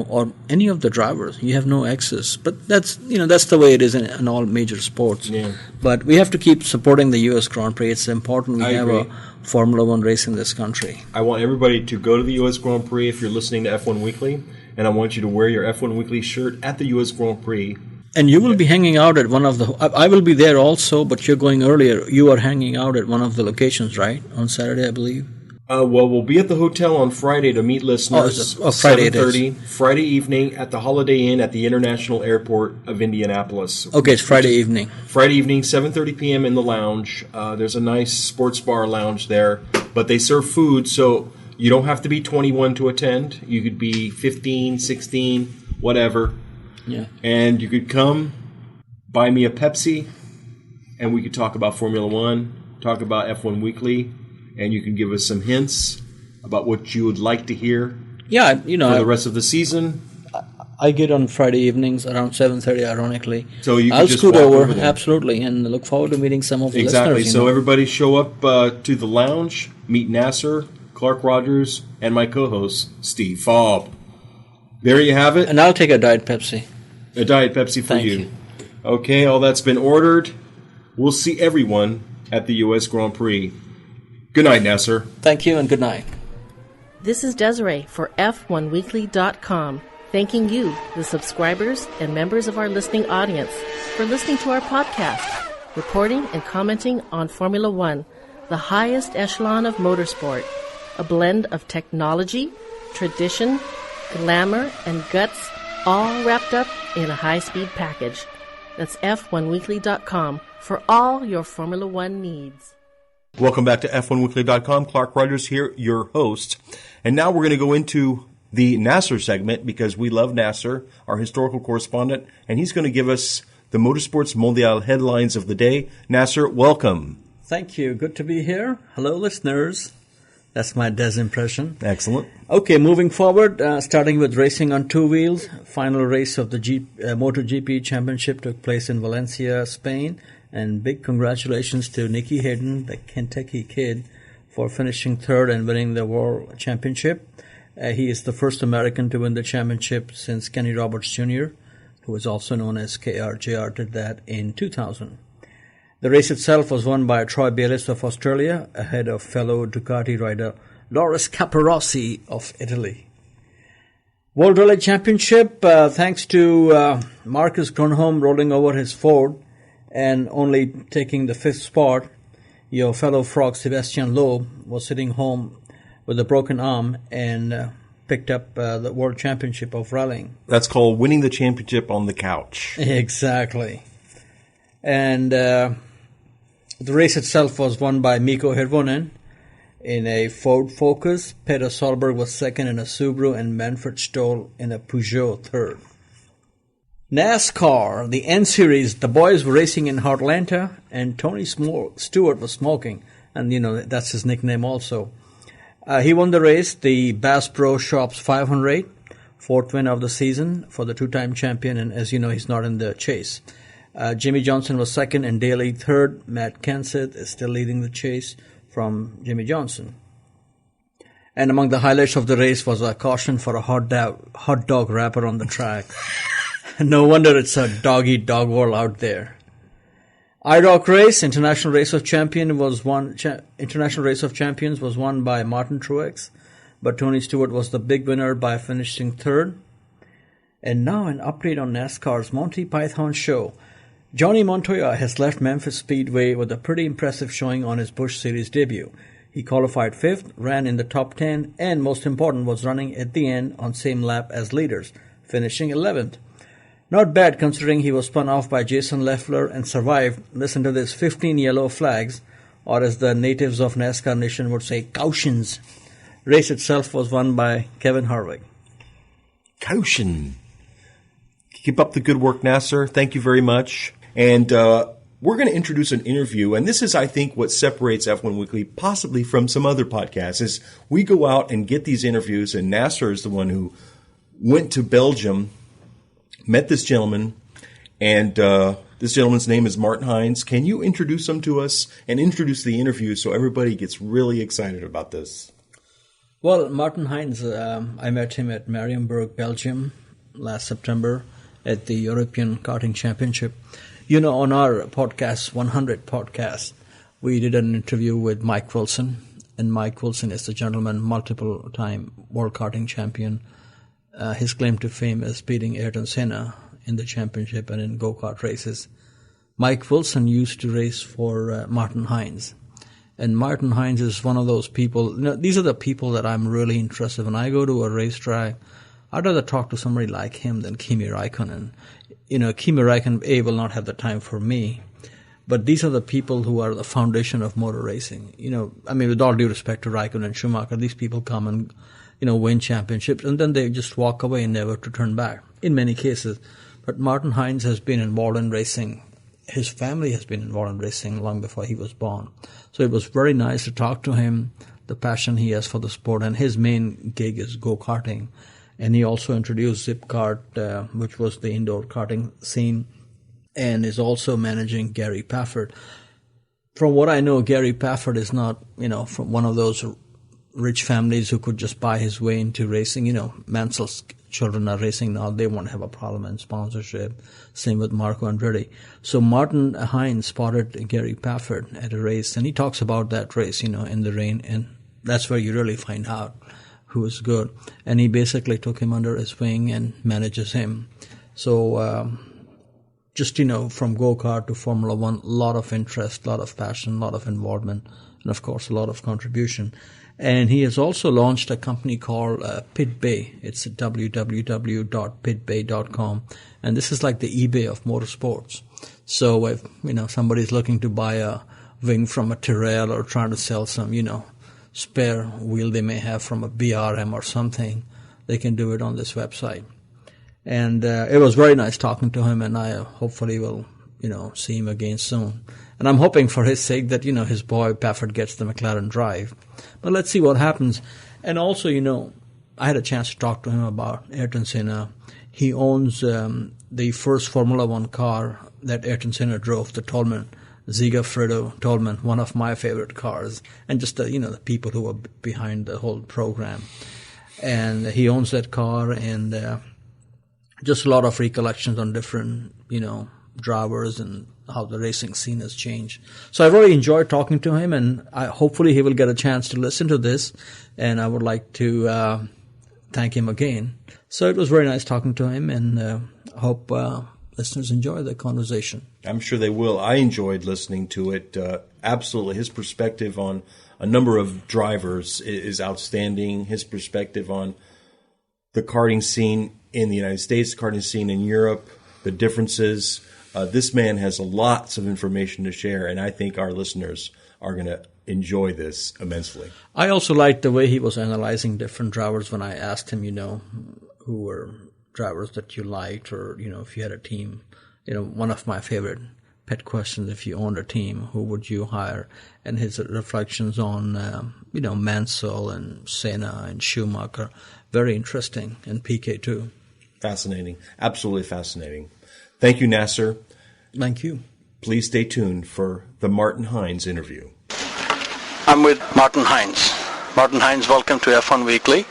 Or any of the drivers. You have no access. But that's the way it is in all major sports. Yeah. But we have to keep supporting the U.S. Grand Prix. It's important we have agree. a Formula One race in this country. I want everybody to go to the U.S. Grand Prix if you're listening to F1 Weekly, and I want you to wear your F1 Weekly shirt at the U.S. Grand Prix. And you will be hanging out at one of the... I will be there also, but you're going earlier. You are hanging out at one of the locations, right? On Saturday, I believe. Well, we'll be at the hotel on Friday to meet listeners. Friday 7:30, Friday evening at the Holiday Inn at the International Airport of Indianapolis. Okay, it's Friday evening. Friday evening, 7:30 p.m. in the lounge. There's a nice sports bar lounge there, but they serve food, so you don't have to be 21 to attend. You could be 15, 16, whatever. Yeah. And you could come, buy me a Pepsi, and we could talk about Formula One, talk about F1 Weekly, and you can give us some hints about what you would like to hear for the rest of the season. I get on Friday evenings around 7:30, ironically. So you can I'll just scoot walk over, there. absolutely, and look forward to meeting some of the Exactly. listeners. So everybody show up to the lounge, meet Nasir, Clark Rogers, and my co-host, Steve Faub. There you have it. And I'll take a Diet Pepsi. A Diet Pepsi for Thank you. you. Okay, all that's been ordered. We'll see everyone at the U.S. Grand Prix. Good night, Nasir. Thank you and good night. This is Desiree for F1Weekly.com, thanking you, the subscribers and members of our listening audience, for listening to our podcast, reporting and commenting on Formula One, the highest echelon of motorsport, a blend of technology, tradition, glamour, and guts, all wrapped up in a high-speed package. That's F1Weekly.com for all your Formula One needs. Welcome back to F1Weekly.com. Clark Rogers here, your host. And now we're going to go into the Nasir segment because we love Nasir, our historical correspondent, and he's going to give us the Motorsports Mondial headlines of the day. Nasir, welcome. Thank you. Good to be here. Hello, listeners. That's my Des impression. Excellent. Okay, moving forward, starting with racing on two wheels. Final race of the MotoGP Championship took place in Valencia, Spain. And big congratulations to Nicky Hayden, the Kentucky kid, for finishing third and winning the World Championship. He is the first American to win the championship since Kenny Roberts Jr., who is also known as KR. JR did that in 2000. The race itself was won by Troy Bayliss of Australia, ahead of fellow Ducati rider Loris Capirossi of Italy. World Rally Championship, thanks to Marcus Grönholm rolling over his Ford and only taking the fifth spot, your fellow frog Sebastian Loeb was sitting home with a broken arm and picked up the World Championship of rallying. That's called winning the championship on the couch. Exactly. And the race itself was won by Mikko Hirvonen in a Ford Focus. Peter Solberg was second in a Subaru and Manfred Stoll in a Peugeot third. NASCAR, the N-Series, the boys were racing in Atlanta, and Tony Stewart was smoking, and that's his nickname also. He won the race, the Bass Pro Shops 500, fourth win of the season for the two-time champion, and as you know, he's not in the chase. Jimmy Johnson was second and Daly third. Matt Kenseth is still leading the chase from Jimmy Johnson. And among the highlights of the race was a caution for a hot dog wrapper on the track. No wonder it's a dog-eat-dog world out there. IROC race, International Race of Champions, was won by Martin Truex, but Tony Stewart was the big winner by finishing third. And now an update on NASCAR's Monty Python show. Johnny Montoya has left Memphis Speedway with a pretty impressive showing on his Busch Series debut. He qualified fifth, ran in the top 10, and most important was running at the end on same lap as leaders, finishing 11th. Not bad considering he was spun off by Jason Leffler and survived, listen to this, 15 yellow flags, or as the natives of NASCAR Nation would say, cautions. Race itself was won by Kevin Harvick. Caution. Keep up the good work, Nasir. Thank you very much. And we're going to introduce an interview, and this is, I think, what separates F1 Weekly possibly from some other podcasts, is we go out and get these interviews, and Nasir is the one who went to Belgium, met this gentleman, and this gentleman's name is Martin Hines. Can you introduce him to us and introduce the interview so everybody gets really excited about this? Well, Martin Hines, I met him at Marienburg, Belgium, last September at the European Karting Championship. On our podcast, 100 podcast, we did an interview with Mike Wilson, and Mike Wilson is the gentleman, multiple-time World Karting Champion. His claim to fame is beating Ayrton Senna in the championship and in go-kart races. Mike Wilson used to race for Martin Hines. And Martin Hines is one of those people, these are the people that I'm really interested in. When I go to a racetrack, I'd rather talk to somebody like him than Kimi Räikkönen. Kimi Räikkönen, will not have the time for me. But these are the people who are the foundation of motor racing. With all due respect to Räikkönen and Schumacher, these people come and win championships, and then they just walk away and never to turn back, in many cases. But Martin Hines has been involved in racing. His family has been involved in racing long before he was born. So it was very nice to talk to him, the passion he has for the sport, and his main gig is go-karting. And he also introduced Zipkart, which was the indoor karting scene, and is also managing Gary Pafford. From what I know, Gary Pafford is not, from one of those rich families who could just buy his way into racing. Mansell children are racing now, they won't have a problem in sponsorship. Same with Marco Andretti. So Martin Hines spotted Gary Pafford at a race, and he talks about that race, in the rain, and that's where you really find out who is good. And he basically took him under his wing and manages him. So just, from go-kart to Formula One, a lot of interest, a lot of passion, a lot of involvement, and of course a lot of contribution. And he has also launched a company called Pit Bay. It's www.pitbay.com. And this is like the eBay of motorsports. So if, somebody's looking to buy a wing from a Tyrrell or trying to sell some, spare wheel they may have from a BRM or something, they can do it on this website. And it was very nice talking to him, and I hopefully will, see him again soon. And I'm hoping for his sake that, his boy Pafford gets the McLaren drive. But let's see what happens. And also, I had a chance to talk to him about Ayrton Senna. He owns the first Formula One car that Ayrton Senna drove, the Tolman, Ziegfredo Tolman, one of my favorite cars. And just, the people who were behind the whole program. And he owns that car, and just a lot of recollections on different, drivers and how the racing scene has changed. So I really enjoyed talking to him, and hopefully he will get a chance to listen to this, and I would like to thank him again. So it was very nice talking to him, and hope listeners enjoy the conversation. I'm sure they will. I enjoyed listening to it. Absolutely. His perspective on a number of drivers is outstanding. His perspective on the karting scene in the United States, the karting scene in Europe, the differences. This man has lots of information to share, and I think our listeners are going to enjoy this immensely. I also liked the way he was analyzing different drivers when I asked him, who were drivers that you liked, or, if you had a team. One of my favorite pet questions, if you owned a team, who would you hire? And his reflections on, Mansell and Senna and Schumacher, very interesting, and Piquet too. Fascinating. Absolutely fascinating. Thank you, Nasir. Thank you. Please stay tuned for the Martin Hines interview. I'm with Martin Hines. Martin Hines, welcome to F1 Weekly.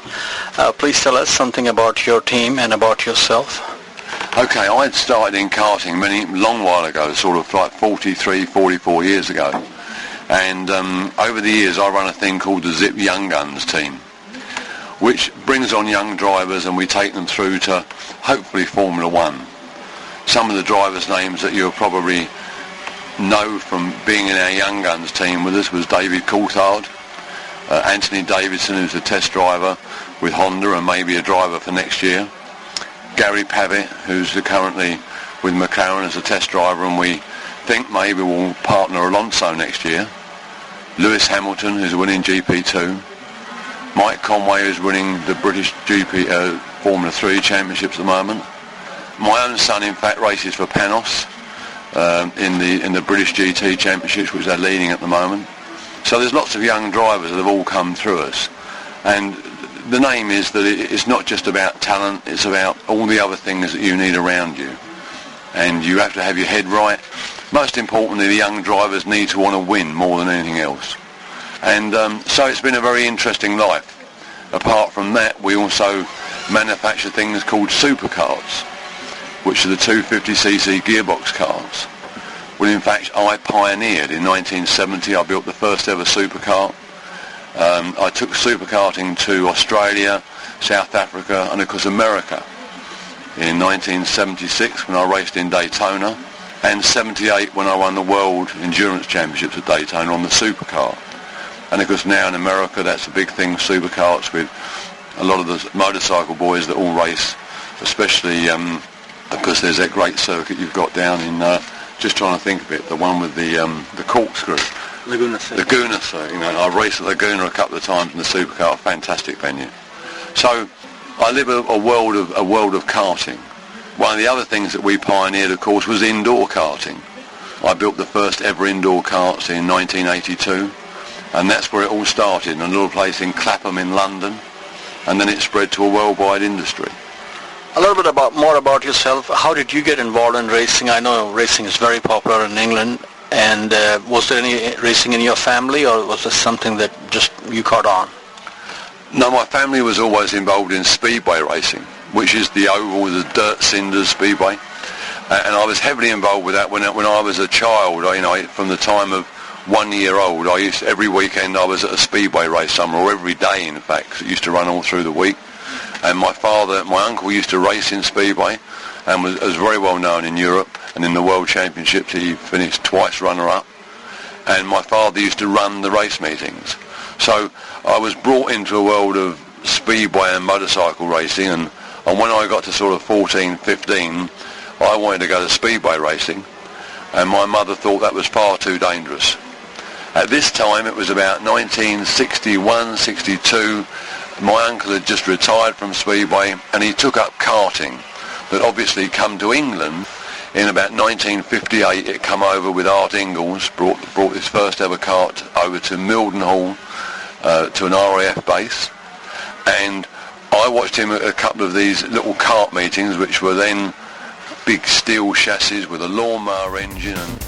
Please tell us something about your team and about yourself. Okay, I had started in karting long while ago, sort of like 43, 44 years ago. And over the years I run a thing called the Zip Young Guns team, which brings on young drivers and we take them through to hopefully Formula One. Some of the drivers' names that you'll probably know from being in our Young Guns team with us was David Coulthard, Anthony Davidson, who's a test driver with Honda and maybe a driver for next year, Gary Pavitt, who's currently with McLaren as a test driver and we think maybe we'll partner Alonso next year, Lewis Hamilton, who's winning GP2, Mike Conway, who's winning the British GP Formula 3 championships at the moment. My own son, in fact, races for Panos in the British GT championships, which they're leading at the moment. So there's lots of young drivers that have all come through us. And the name is that it's not just about talent, it's about all the other things that you need around you. And you have to have your head right. Most importantly, the young drivers need to want to win more than anything else. And so it's been a very interesting life. Apart from that, we also manufacture things called supercars, which are the 250cc gearbox cars. Well, in fact, I pioneered in 1970. I built the first ever supercar. I took superkarting to Australia, South Africa, and of course America in 1976 when I raced in Daytona, and 78 when I won the World Endurance Championships at Daytona on the supercar. And of course now in America that's a big thing, supercars, with a lot of the motorcycle boys that all race, especially because there's that great circuit you've got down in, just trying to think of it, the one with the corkscrew. Laguna Circuit. I raced at Laguna a couple of times in the supercar, fantastic venue. So I live a world of karting. One of the other things that we pioneered, of course, was indoor karting. I built the first ever indoor karts in 1982, and that's where it all started, in a little place in Clapham in London, and then it spread to a worldwide industry. A little bit more about yourself. How did you get involved in racing? I know racing is very popular in England. And was there any racing in your family, or was this something that just you caught on? No, my family was always involved in speedway racing. which is the oval, the dirt cinders speedway. And I was heavily involved with that when I was a child. From the time of 1 year old, every weekend I was at a speedway race somewhere, or every day in fact, 'cause it used to run all through the week. And my uncle used to race in speedway and was very well known in Europe, and in the World Championships he finished twice runner-up. And my father used to run the race meetings. So I was brought into a world of speedway and motorcycle racing, and when I got to sort of 14, 15, I wanted to go to speedway racing, and my mother thought that was far too dangerous. At this time, it was about 1961, 62, my uncle had just retired from speedway, and he took up karting. That obviously come to England in about 1958. It come over with Art Ingalls, brought his first ever kart over to Mildenhall, to an RAF base, and I watched him at a couple of these little kart meetings, which were then big steel chassis with a lawnmower engine and